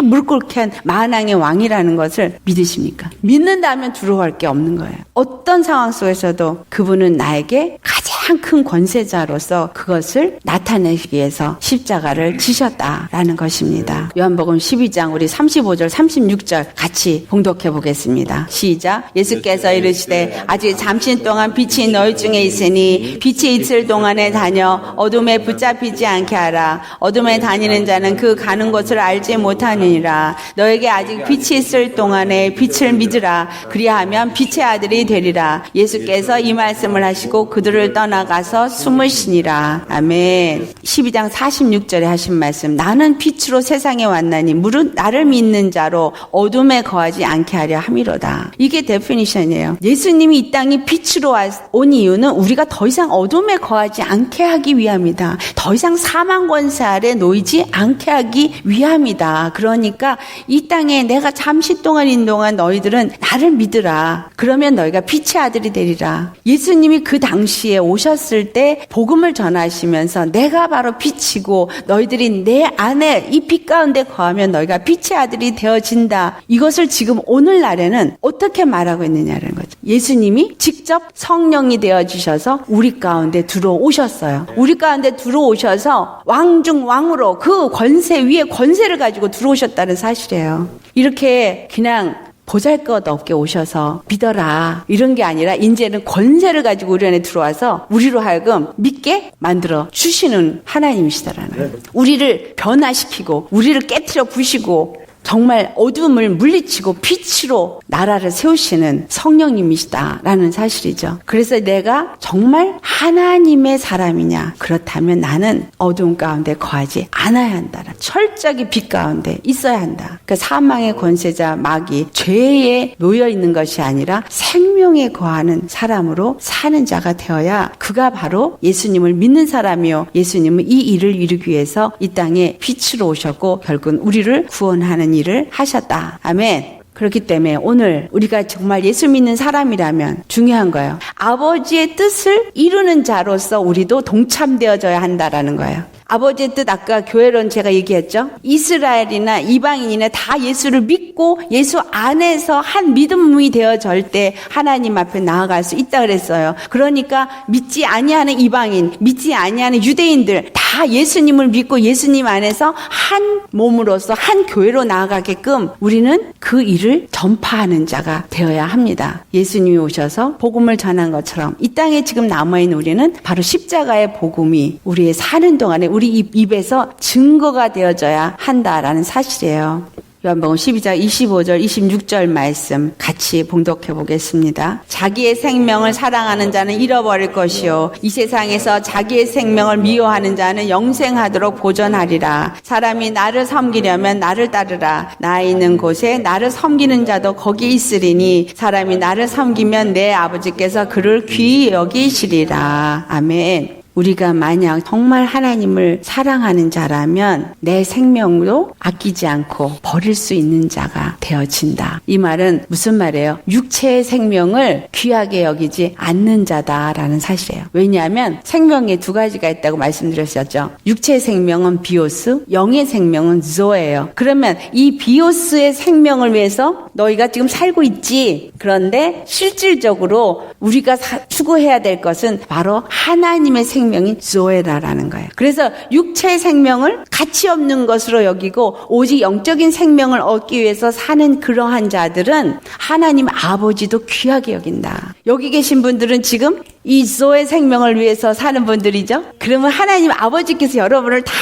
무릎 꿇게 한 만왕의 왕이라는 것을 믿으십니까? 믿는다면 두려워할 게 없는 거예요. 어떤 상황 속에서도 그분은 나에게 가장 큰 권세자로서 그것을 나타내기 위해서 십자가를 지셨다라는 것입니다. 요한복음 12장 우리 35절 36절 같이 봉독해 보겠습니다. 시작. 예수께서 이르시되 아직 잠시 동안 빛이 너희 중에 있으니 빛이 있을 동안에 다녀 어둠에 붙잡히지 않게 하라. 어둠에 다니는 자는 그 가는 곳을 알지 못하느니라. 너에게 아직 빛이 있을 동안에 빛을 믿으라. 그리하면 빛의 아들이 되리라. 예수께서 이 말씀을 하시고 그들을 떠나가서 숨으시니라. 아멘. 12장 46절에 하신 말씀, 나는 빛으로 세상에 왔나니 무릇 나를 믿는 자로 어둠에 거하지 않게 하려 함이로다. 이게 데피니션이에요. 예수님이 이 땅에 빛으로 온 이유는 우리가 더 이상 어둠에 거하지 않게 하기 위함이다. 더 이상 사망 권세 아래 놓이지 않게 하기 위함이다. 그러니까 이 땅에 내가 잠시 동안인 동안 너희들은 나를 믿으라. 그러면 너희가 빛의 아들이 되리라. 예수님이 그 당시에 오셨을 때 복음을 전하시면서 내가 바로 빛이고 너희들이 내 안에 이 빛 가운데 거하면 너희가 빛의 아들이 되어진다. 이것을 지금 오늘날에는 어떻게 말하고 있느냐는 거죠. 예수님이 직접 성령이 되어주셔서 우리 가운데 들어오셨어요. 우리 가운데 들어오셔서 왕 중 왕으로 그 권세 위에 권세를 가지고 들어오셨다는 사실이에요. 이렇게 그냥 보잘것없게 오셔서 믿어라 이런 게 아니라 이제는 권세를 가지고 우리 안에 들어와서 우리로 하여금 믿게 만들어 주시는 하나님이시다라는 거예요. 우리를 변화시키고 우리를 깨트려 부시고 정말 어둠을 물리치고 빛으로 나라를 세우시는 성령님이시다라는 사실이죠. 그래서 내가 정말 하나님의 사람이냐? 그렇다면 나는 어둠 가운데 거하지 않아야 한다. 철저히 빛 가운데 있어야 한다. 그 사망의 권세자 마귀, 죄에 놓여 있는 것이 아니라 생명에 거하는 사람으로 사는 자가 되어야 그가 바로 예수님을 믿는 사람이요. 예수님은 이 일을 이루기 위해서 이 땅에 빛으로 오셨고 결국은 우리를 구원하는 일을 하셨다. 아멘. 그렇기 때문에 오늘 우리가 정말 예수 믿는 사람이라면 중요한 거예요. 아버지의 뜻을 이루는 자로서 우리도 동참되어져야 한다라는 거예요. 아버지의 뜻, 아까 교회론 제가 얘기했죠. 이스라엘이나 이방인이나 다 예수를 믿고 예수 안에서 한 믿음이 되어질 때 하나님 앞에 나아갈 수 있다 그랬어요. 그러니까 믿지 아니하는 이방인, 믿지 아니하는 유대인들 다 예수님을 믿고 예수님 안에서 한 몸으로서 한 교회로 나아가게끔 우리는 그 일을 전파하는 자가 되어야 합니다. 예수님이 오셔서 복음을 전한 것처럼 이 땅에 지금 남아있는 우리는 바로 십자가의 복음이 우리의 사는 동안에 우리 입에서 증거가 되어져야 한다라는 사실이에요. 요한복음 12장 25절 26절 말씀 같이 봉독해 보겠습니다. 자기의 생명을 사랑하는 자는 잃어버릴 것이요 이 세상에서 자기의 생명을 미워하는 자는 영생하도록 보존하리라. 사람이 나를 섬기려면 나를 따르라. 나 있는 곳에 나를 섬기는 자도 거기 있으리니 사람이 나를 섬기면 내 아버지께서 그를 귀히 여기시리라. 아멘. 우리가 만약 정말 하나님을 사랑하는 자라면 내 생명도 아끼지 않고 버릴 수 있는 자가 되어진다. 이 말은 무슨 말이에요? 육체의 생명을 귀하게 여기지 않는 자다라는 사실이에요. 왜냐하면 생명에 두 가지가 있다고 말씀드렸었죠. 육체의 생명은 비오스, 영의 생명은 조예요. 그러면 이 비오스의 생명을 위해서 너희가 지금 살고 있지. 그런데 실질적으로 우리가 추구해야 될 것은 바로 하나님의 생명인 조에라라는 거예요. 그래서 육체의 생명을 가치 없는 것으로 여기고 오직 영적인 생명을 얻기 위해서 사는 그러한 자들은 하나님 아버지도 귀하게 여긴다. 여기 계신 분들은 지금 이 조의 생명을 위해서 사는 분들이죠. 그러면 하나님 아버지께서 여러분을 다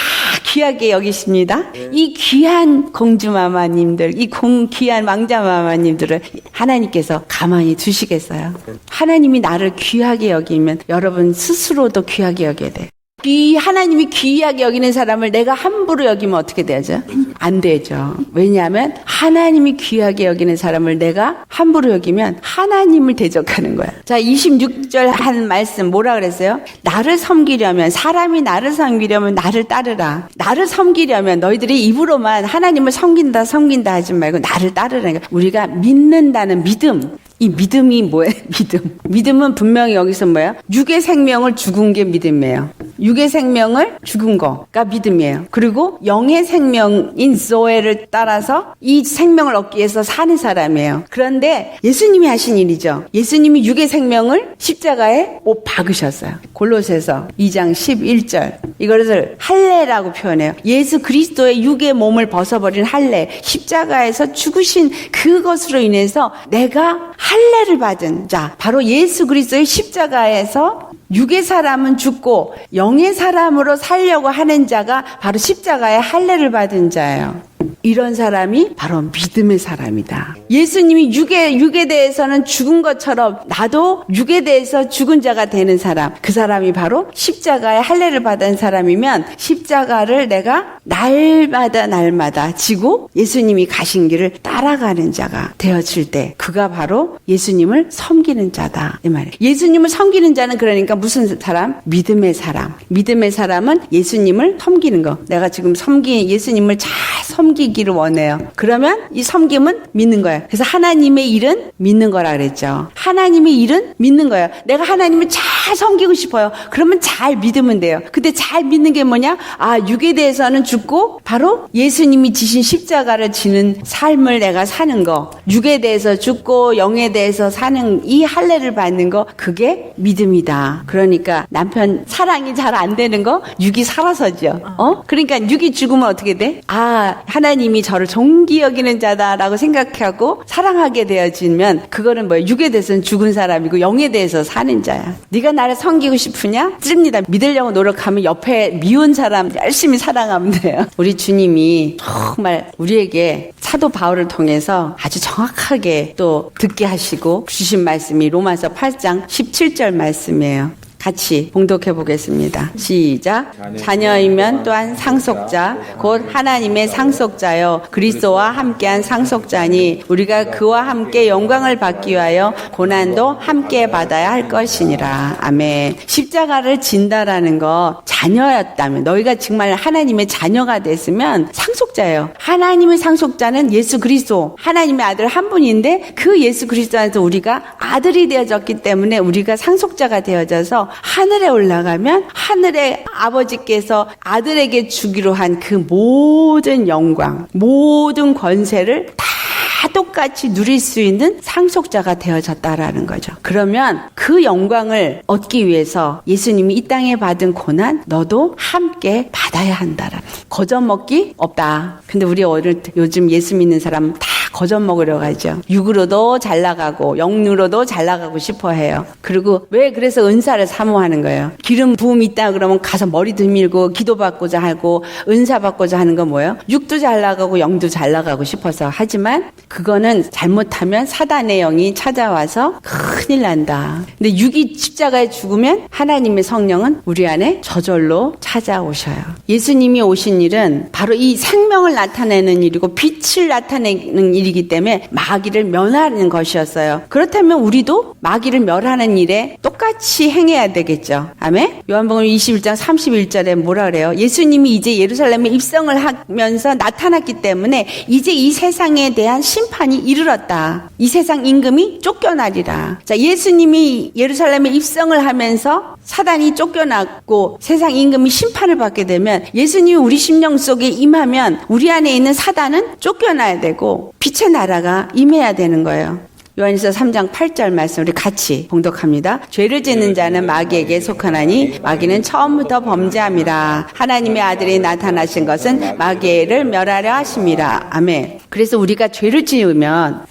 귀하게 여기십니다. 이 귀한 공주마마님들, 이 귀한 왕자마마님들을 하나님께서 가만히 두시겠어요? 하나님이 나를 귀하게 여기면 여러분 스스로도 귀하게 여겨야 돼. 하나님이 귀하게 여기는 사람을 내가 함부로 여기면 어떻게 되죠? 안 되죠. 왜냐하면 하나님이 귀하게 여기는 사람을 내가 함부로 여기면 하나님을 대적하는 거야. 자, 26절 한 말씀 뭐라 그랬어요? 나를 섬기려면, 사람이 나를 섬기려면 나를 따르라. 나를 섬기려면 너희들이 입으로만 하나님을 섬긴다 하지 말고 나를 따르라. 우리가 믿는다는 믿음. 이 믿음이 뭐예요? 믿음은 분명히 여기서 뭐예요? 육의 생명을 죽은 게 믿음이에요. 육의 생명을 죽은 거가 믿음이에요. 그리고 영의 생명인 조에를 따라서 이 생명을 얻기 위해서 사는 사람이에요. 그런데 예수님이 하신 일이죠. 예수님이 육의 생명을 십자가에 못 박으셨어요. 골로새서 2장 11절. 이것을 할례라고 표현해요. 예수 그리스도의 육의 몸을 벗어버린 할례, 십자가에서 죽으신 그것으로 인해서 내가 할례를 받은 자, 바로 예수 그리스도의 십자가에서 육의 사람은 죽고 영의 사람으로 살려고 하는 자가 바로 십자가의 할례를 받은 자예요. 이런 사람이 바로 믿음의 사람이다. 예수님이 육에 대해서는 죽은 것처럼 나도 육에 대해서 죽은 자가 되는 사람, 그 사람이 바로 십자가의 할례를 받은 사람이면 십자가를 내가 날마다 지고 예수님이 가신 길을 따라가는 자가 되어질 때 그가 바로 예수님을 섬기는 자다 이 말이에요. 예수님을 섬기는 자는 그러니까 무슨 사람? 믿음의 사람. 믿음의 사람은 예수님을 섬기는 거. 내가 지금 예수님을 잘 섬기기를 원해요. 그러면 이 섬김은 믿는 거예요. 그래서 하나님의 일은 믿는 거라 그랬죠. 하나님의 일은 믿는 거예요. 내가 하나님을 잘 섬기고 싶어요. 그러면 잘 믿으면 돼요. 근데 잘 믿는 게 뭐냐? 아, 육에 대해서는 죽고 바로 예수님이 지신 십자가를 지는 삶을 내가 사는 거. 육에 대해서 죽고 영에 대해서 사는 이 할례를 받는 거, 그게 믿음이다. 그러니까 남편 사랑이 잘 안 되는 거 육이 살아서죠. 그러니까 육이 죽으면 어떻게 돼? 아, 하나님이 저를 존귀 여기는 자다라고 생각하고 사랑하게 되어지면 그거는 뭐예요? 육에 대해서는 죽은 사람이고 영에 대해서 사는 자야. 네가 나를 섬기고 싶으냐? 찝니다. 믿으려고 노력하면 옆에 미운 사람 열심히 사랑하면 돼요. 우리 주님이 정말 우리에게 사도 바울을 통해서 아주 정확하게 또 듣게 하시고 주신 말씀이 로마서 8장 17절 말씀이에요. 같이 봉독해 보겠습니다. 시작. 자녀이면 또한 상속자 곧 하나님의 상속자요 그리스도와 함께한 상속자니 우리가 그와 함께 영광을 받기 위하여 고난도 함께 받아야 할 것이니라. 아멘. 십자가를 진다라는 거 자녀였다면, 너희가 정말 하나님의 자녀가 됐으면 상속자예요. 하나님의 상속자는 예수 그리스도, 하나님의 아들 한 분인데 그 예수 그리스도 안에서 우리가 아들이 되어졌기 때문에 우리가 상속자가 되어져서 하늘에 올라가면 하늘의 아버지께서 아들에게 주기로 한 그 모든 영광, 모든 권세를 다 똑같이 누릴 수 있는 상속자가 되어졌다라는 거죠. 그러면 그 영광을 얻기 위해서 예수님이 이 땅에 받은 고난 너도 함께 받아야 한다라는, 거저먹기 없다. 근데 우리 요즘 예수 믿는 사람은 다 거저 먹으려고 하죠. 육으로도 잘 나가고 영으로도 잘 나가고 싶어 해요. 그리고 왜 그래서 은사를 사모하는 거예요. 기름 부음 있다 그러면 가서 머리도 밀고 기도받고자 하고 은사 받고자 하는 건 뭐예요? 육도 잘 나가고 영도 잘 나가고 싶어서 하지만 그거는 잘못하면 사단의 영이 찾아와서 큰일 난다. 근데 육이 십자가에 죽으면 하나님의 성령은 우리 안에 저절로 찾아오셔요. 예수님이 오신 일은 바로 이 생명을 나타내는 일이고 빛을 나타내는 일이기 때문에 마귀를 멸하는 것이었어요. 그렇다면 우리도 마귀를 멸하는 일에 똑같이 행해야 되겠죠. 아멘? 요한복음 21장 31절에 뭐라 그래요? 예수님이 이제 예루살렘에 입성을 하면서 나타났기 때문에 이제 이 세상에 대한 심판이 이르렀다. 이 세상 임금이 쫓겨나리라. 자, 예수님이 예루살렘에 입성을 하면서 사단이 쫓겨났고 세상 임금이 심판을 받게 되면 예수님이 우리 심령 속에 임하면 우리 안에 있는 사단은 쫓겨나야 되고 빛의 나라가 임해야 되는 거예요. 요한일서 3장 8절 말씀 우리 같이 봉독합니다. 죄를 짓는 자는 마귀에게 속하나니 마귀는 처음부터 범죄함이라. 하나님의 아들이 나타나신 것은 마귀를 멸하려 하심이라. 아멘. 그래서 우리가 죄를 지으면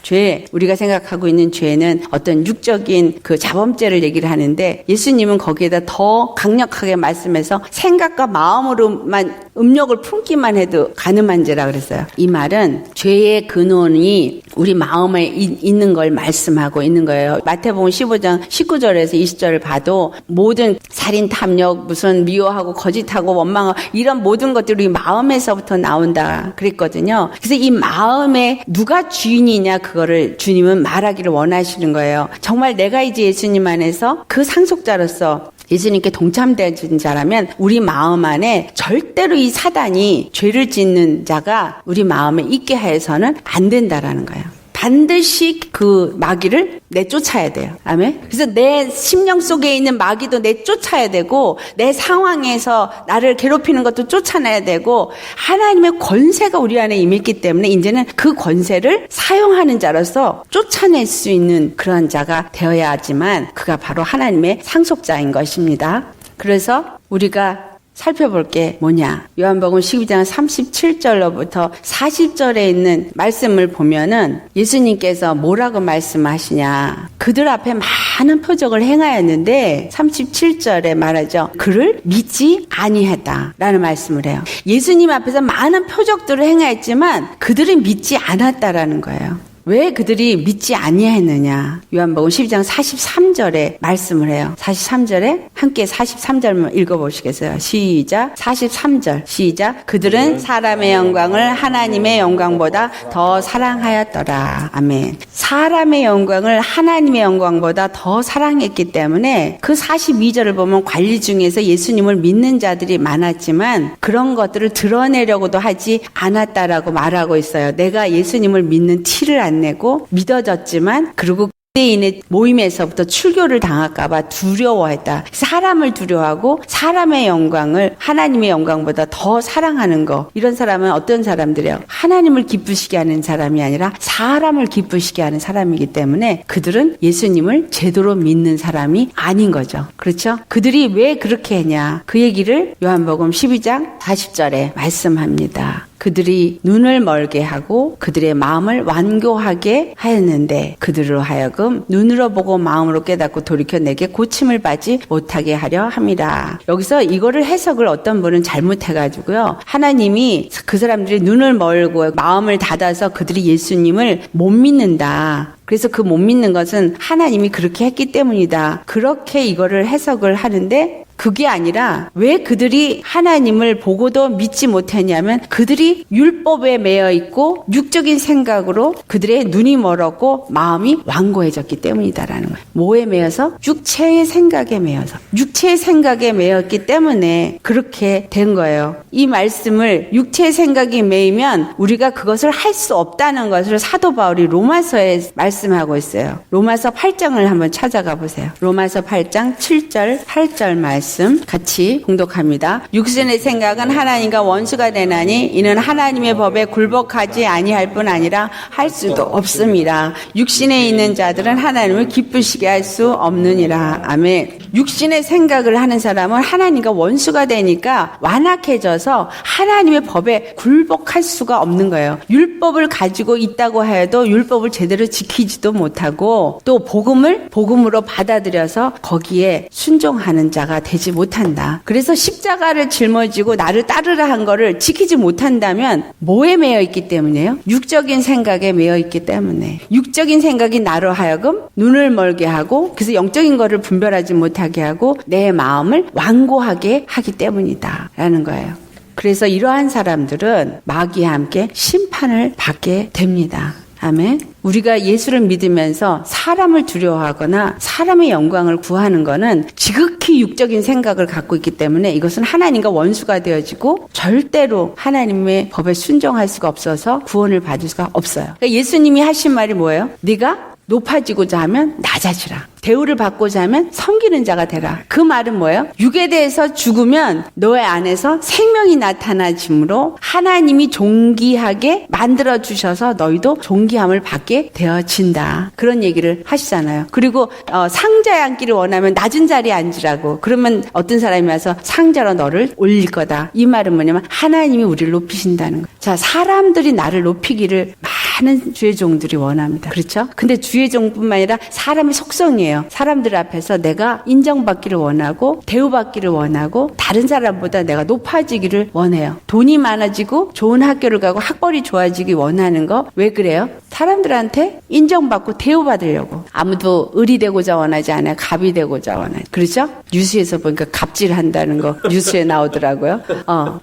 우리가 생각하고 있는 죄는 어떤 육적인 그 자범죄를 얘기를 하는데 예수님은 거기에다 더 강력하게 말씀해서 생각과 마음으로만 음욕을 품기만 해도 가늠한 죄라 그랬어요. 이 말은 죄의 근원이 우리 마음에 있는 걸 말씀하고 있는 거예요. 마태복음 15장 19절에서 20절을 봐도 모든 살인, 탐욕, 무슨 미워하고 거짓하고 원망하고 이런 모든 것들이 우리 마음에서부터 나온다 그랬거든요. 그래서 이 마음에 누가 주인이냐 그거를 주님은 말하기를 원하시는 거예요. 정말 내가 이제 예수님 안에서 그 상속자로서 예수님께 동참된 자라면 우리 마음 안에 절대로 이 사단이 죄를 짓는 자가 우리 마음에 있게 해서는 안 된다라는 거예요. 반드시 그 마귀를 내쫓아야 돼요. 아멘. 그래서 내 심령 속에 있는 마귀도 내쫓아야 되고 내 상황에서 나를 괴롭히는 것도 쫓아내야 되고 하나님의 권세가 우리 안에 임했기 때문에 이제는 그 권세를 사용하는 자로서 쫓아낼 수 있는 그런 자가 되어야 하지만 그가 바로 하나님의 상속자인 것입니다. 그래서 우리가 살펴볼 게 뭐냐? 요한복음 12장 37절로부터 40절에 있는 말씀을 보면은 예수님께서 뭐라고 말씀하시냐? 그들 앞에 많은 표적을 행하였는데 37절에 말하죠. 그를 믿지 아니했다라는 말씀을 해요. 예수님 앞에서 많은 표적들을 행하였지만 그들은 믿지 않았다라는 거예요. 왜 그들이 믿지 아니했느냐? 요한복음 12장 43절에 말씀을 해요. 43절에 함께 43절만 읽어보시겠어요? 시작. 43절 시작. 그들은 사람의 영광을 하나님의 영광보다 더 사랑하였더라. 아멘. 사람의 영광을 하나님의 영광보다 더 사랑했기 때문에 그 42절을 보면 관리 중에서 예수님을 믿는 자들이 많았지만 그런 것들을 드러내려고도 하지 않았다라고 말하고 있어요. 내가 예수님을 믿는 티를 안 내고 믿어졌지만 그리고 유대인의 모임에서부터 출교를 당할까봐 두려워했다. 사람을 두려워하고 사람의 영광을 하나님의 영광보다 더 사랑하는 거. 이런 사람은 어떤 사람들이에요? 하나님을 기쁘시게 하는 사람이 아니라 사람을 기쁘시게 하는 사람이기 때문에 그들은 예수님을 제대로 믿는 사람이 아닌 거죠. 그렇죠? 그들이 왜 그렇게 했냐? 그 얘기를 요한복음 12장 40절에 말씀합니다. 그들이 눈을 멀게 하고 그들의 마음을 완고하게 하였는데 그들로 하여금 눈으로 보고 마음으로 깨닫고 돌이켜 내게 고침을 받지 못하게 하려 함이라. 여기서 이거를 해석을 어떤 분은 잘못해가지고요. 하나님이 그 사람들이 눈을 멀고 마음을 닫아서 그들이 예수님을 못 믿는다. 그래서 그 못 믿는 것은 하나님이 그렇게 했기 때문이다. 그렇게 이거를 해석을 하는데 그게 아니라 왜 그들이 하나님을 보고도 믿지 못했냐면 그들이 율법에 매여 있고 육적인 생각으로 그들의 눈이 멀었고 마음이 완고해졌기 때문이다라는 거예요. 뭐에 매여서? 육체의 생각에 매여서. 육체의 생각에 매였기 때문에 그렇게 된 거예요. 이 말씀을 육체의 생각이 매이면 우리가 그것을 할 수 없다는 것을 사도 바울이 로마서에 말씀하고 있어요. 로마서 8장을 한번 찾아가 보세요. 로마서 8장 7절 8절 말씀 같이 봉독합니다. 육신의 생각은 하나님과 원수가 되나니 이는 하나님의 법에 굴복하지 아니할 뿐 아니라 할 수도 없습니다. 육신에 있는 자들은 하나님을 기쁘시게 할 수 없느니라. 아멘. 육신의 생각을 하는 사람은 하나님과 원수가 되니까 완악해져서 하나님의 법에 굴복할 수가 없는 거예요. 율법을 가지고 있다고 해도 율법을 제대로 지키지도 못하고 또 복음을 복음으로 받아들여서 거기에 순종하는 자가 되지 못한다. 그래서 십자가를 짊어지고 나를 따르라 한 거를 지키지 못한다면 뭐에 매여 있기 때문이에요? 육적인 생각에 매여 있기 때문에. 육적인 생각이 나로 하여금 눈을 멀게 하고 그래서 영적인 거를 분별하지 못하게 하고 내 마음을 완고하게 하기 때문이다 라는 거예요. 그래서 이러한 사람들은 마귀와 함께 심판을 받게 됩니다. 아멘. 우리가 예수를 믿으면서 사람을 두려워하거나 사람의 영광을 구하는 것은 지극히 육적인 생각을 갖고 있기 때문에 이것은 하나님과 원수가 되어지고 절대로 하나님의 법에 순종할 수가 없어서 구원을 받을 수가 없어요. 그러니까 예수님이 하신 말이 뭐예요? 네가 높아지고자 하면 낮아지라. 대우를 받고자 하면 섬기는 자가 되라. 그 말은 뭐예요? 육에 대해서 죽으면 너의 안에서 생명이 나타나지므로 하나님이 존귀하게 만들어주셔서 너희도 존귀함을 받게 되어진다. 그런 얘기를 하시잖아요. 그리고 상자에 앉기를 원하면 낮은 자리에 앉으라고. 그러면 어떤 사람이 와서 상자로 너를 올릴 거다. 이 말은 뭐냐면 하나님이 우리를 높이신다는 거예요. 자, 사람들이 나를 높이기를 많은 주의 종들이 원합니다. 그렇죠? 근데 주의 종뿐만 아니라 사람의 속성이에요. 사람들 앞에서 내가 인정받기를 원하고 대우받기를 원하고 다른 사람보다 내가 높아지기를 원해요. 돈이 많아지고 좋은 학교를 가고 학벌이 좋아지기 원하는 거 왜 그래요? 사람들한테 인정받고 대우받으려고. 아무도 을이 되고자 원하지 않아요. 갑이 되고자 원해요. 그렇죠? 뉴스에서 보니까 갑질한다는 거 뉴스에 나오더라고요.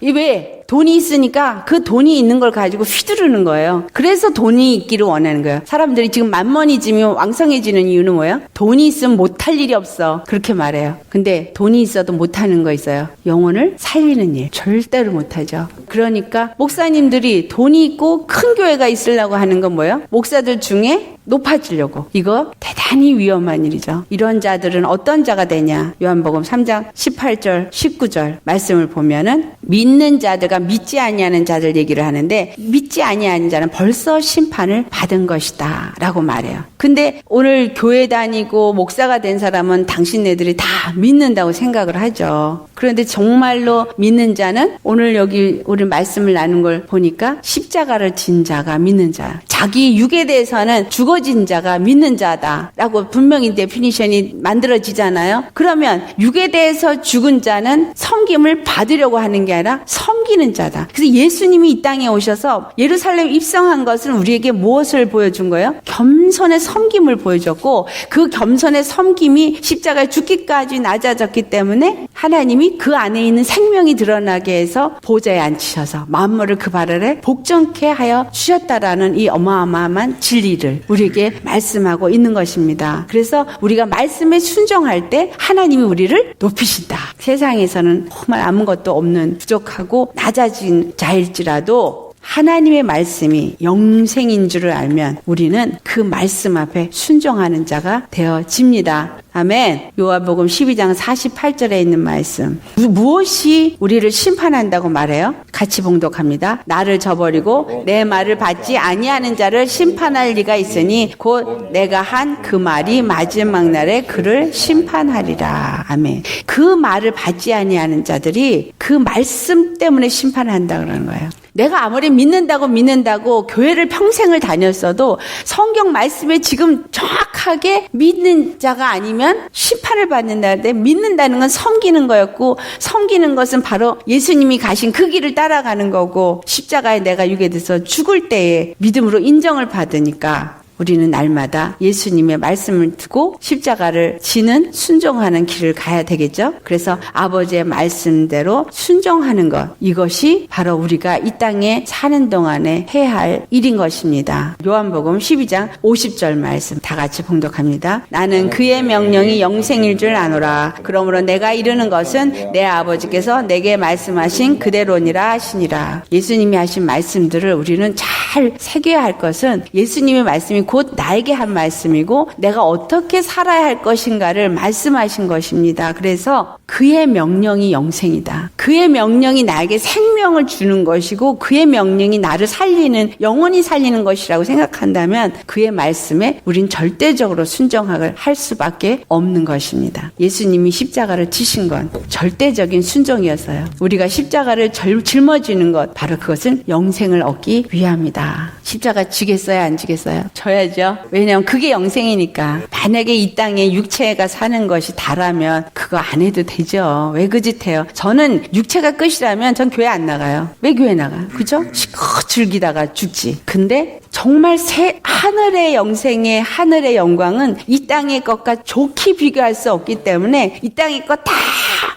이 왜? 돈이 있으니까 그 돈이 있는 걸 가지고 휘두르는 거예요. 그래서 돈이 있기를 원하는 거예요. 사람들이 지금 만머니즘이 왕성해지는 이유는 뭐예요? 돈이 있으면 못할 일이 없어. 그렇게 말해요. 근데 돈이 있어도 못하는 거 있어요. 영혼을 살리는 일. 절대로 못하죠. 그러니까 목사님들이 돈이 있고 큰 교회가 있으려고 하는 건 뭐예요? 목사들 중에 높아지려고. 이거 대단히 위험한 일이죠. 이런 자들은 어떤 자가 되냐? 요한복음 3장 18절 19절 말씀을 보면은 믿는 자들과 믿지 아니하는 자들 얘기를 하는데 믿지 아니하는 자는 벌써 심판을 받은 것이다 라고 말해요. 근데 오늘 교회 다니고 목사가 된 사람은 당신네들이 다 믿는다고 생각을 하죠. 그런데 정말로 믿는 자는 오늘 여기 우리 말씀을 나눈 걸 보니까 십자가를 진 자가 믿는 자야. 자기 육에 대해서는 죽어진 자가 믿는 자다라고 분명히 데피니션이 만들어지잖아요. 그러면 육에 대해서 죽은 자는 섬김을 받으려고 하는 게 아니라 섬기는 자다. 그래서 예수님이 이 땅에 오셔서 예루살렘 입성한 것은 우리에게 무엇을 보여준 거예요? 겸손의 섬김을 보여줬고 그 겸손의 섬김이 십자가에 죽기까지 낮아졌기 때문에 하나님이 그 안에 있는 생명이 드러나게 해서 보좌에 앉히셔서 만물을 그 발 아래 복종케 하여 주셨다라는 이 어마어마한 진리를 우리에게 말씀하고 있는 것입니다. 그래서 우리가 말씀에 순종할 때 하나님이 우리를 높이신다. 세상에서는 정말 아무것도 없는 부족하고 낮아진 자일지라도 하나님의 말씀이 영생인 줄을 알면 우리는 그 말씀 앞에 순종하는 자가 되어집니다. 아멘. 요한복음 12장 48절에 있는 말씀. 무엇이 우리를 심판한다고 말해요? 같이 봉독합니다. 나를 저버리고 내 말을 받지 아니하는 자를 심판할 리가 있으니 곧 내가 한 그 말이 마지막 날에 그를 심판하리라. 아멘. 그 말을 받지 아니하는 자들이 그 말씀 때문에 심판한다고 그러는 거예요. 내가 아무리 믿는다고 교회를 평생을 다녔어도 성경 말씀에 지금 정확하게 믿는 자가 아니면 심판을 받는다는데 믿는다는 건 섬기는 거였고 섬기는 것은 바로 예수님이 가신 그 길을 따라가는 거고 십자가에 내가 육에 대해서 죽을 때에 믿음으로 인정을 받으니까 우리는 날마다 예수님의 말씀을 두고 십자가를 지는 순종하는 길을 가야 되겠죠. 그래서 아버지의 말씀대로 순종하는 것, 이것이 바로 우리가 이 땅에 사는 동안에 해야 할 일인 것입니다. 요한복음 12장 50절 말씀 다 같이 봉독합니다. 나는 그의 명령이 영생일 줄 아노라. 그러므로 내가 이르는 것은 내 아버지께서 내게 말씀하신 그대로니라 하시니라. 예수님이 하신 말씀들을 우리는 잘 새겨야 할 것은 예수님의 말씀이 곧 나에게 한 말씀이고 내가 어떻게 살아야 할 것인가를 말씀하신 것입니다. 그래서 그의 명령이 영생이다. 그의 명령이 나에게 생명을 주는 것이고 그의 명령이 나를 살리는, 영원히 살리는 것이라고 생각한다면 그의 말씀에 우린 절대적으로 순종을 할 수밖에 없는 것입니다. 예수님이 십자가를 지신 건 절대적인 순종이었어요. 우리가 십자가를 짊어지는 것, 바로 그것은 영생을 얻기 위함이다. 십자가 지겠어요? 안 지겠어요? 져야죠. 왜냐하면 그게 영생이니까. 만약에 이 땅에 육체가 사는 것이 다라면 그거 안 해도 되죠. 왜 그 짓 해요? 저는 육체가 끝이라면 전 교회 안 나가요. 왜 교회 나가요? 그죠? 실컷 즐기다가 죽지. 근데 정말 하늘의 영생의 하늘의 영광은 이 땅의 것과 좋게 비교할 수 없기 때문에 이 땅의 것 다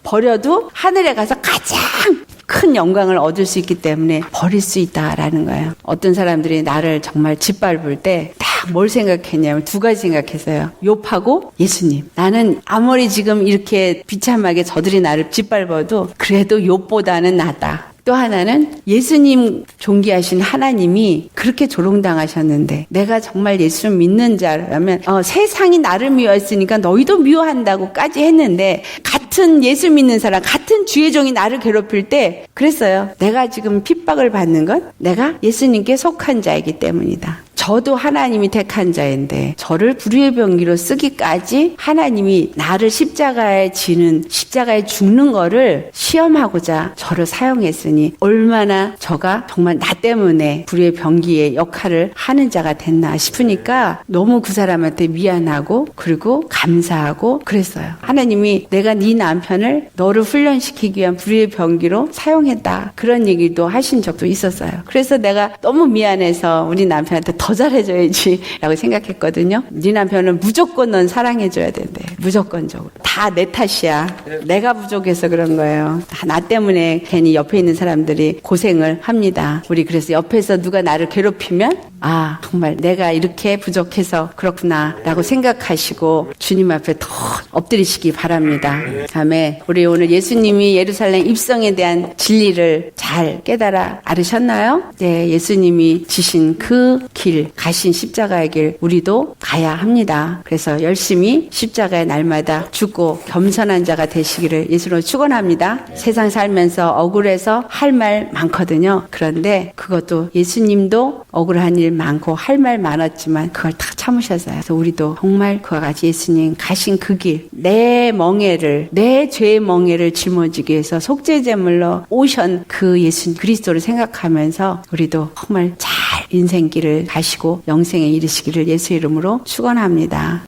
버려도 하늘에 가서 가장 큰 영광을 얻을 수 있기 때문에 버릴 수 있다라는 거예요. 어떤 사람들이 나를 정말 짓밟을 때 딱 뭘 생각했냐면 두 가지 생각했어요. 욥하고 예수님. 나는 아무리 지금 이렇게 비참하게 저들이 나를 짓밟아도 그래도 욥보다는 낫다. 또 하나는 예수님 존귀하신 하나님이 그렇게 조롱당하셨는데 내가 정말 예수 믿는 자라면 세상이 나를 미워했으니까 너희도 미워한다고까지 했는데 같은 예수 믿는 사람, 같은 주의 종이 나를 괴롭힐 때 그랬어요. 내가 지금 핍박을 받는 건 내가 예수님께 속한 자이기 때문이다. 저도 하나님이 택한 자인데 저를 불의의 병기로 쓰기까지 하나님이 나를 십자가에 죽는 거를 시험하고자 저를 사용했으니 얼마나 저가 정말 나 때문에 불의의 병기의 역할을 하는 자가 됐나 싶으니까 너무 그 사람한테 미안하고 그리고 감사하고 그랬어요. 하나님이 내가 네 남편을 너를 훈련시키기 위한 불의의 병기로 사용했다. 그런 얘기도 하신 적도 있었어요. 그래서 내가 너무 미안해서 우리 남편한테 더 잘해줘야지 라고 생각했거든요. 네 남편은 무조건 넌 사랑해줘야 된대. 무조건적으로. 다 내 탓이야. 내가 부족해서 그런 거예요. 다 나 때문에 괜히 옆에 있는 사람들이 고생을 합니다. 우리 그래서 옆에서 누가 나를 괴롭히면 정말 내가 이렇게 부족해서 그렇구나 라고 생각하시고 주님 앞에 더 엎드리시기 바랍니다. 다음에 우리 오늘 예수님이 예루살렘 입성에 대한 진리를 잘 깨달아 알으셨나요? 네, 예수님이 지신 그 길, 가신 십자가의 길 우리도 가야 합니다. 그래서 열심히 십자가의 날마다 죽고 겸손한 자가 되시기를 예수로 축원합니다. 세상 살면서 억울해서 할 말 많거든요. 그런데 그것도 예수님도 억울한 일 많고 할 말 많았지만 그걸 다 참으셨어요. 그래서 우리도 정말 그와 같이 예수님 가신 그 길, 내 죄의 멍에를 짊어지기 위해서 속죄제물로 오신 그 예수 그리스도를 생각하면서 우리도 정말 잘 인생길을 가시고 영생에 이르시기를 예수 이름으로 축원합니다.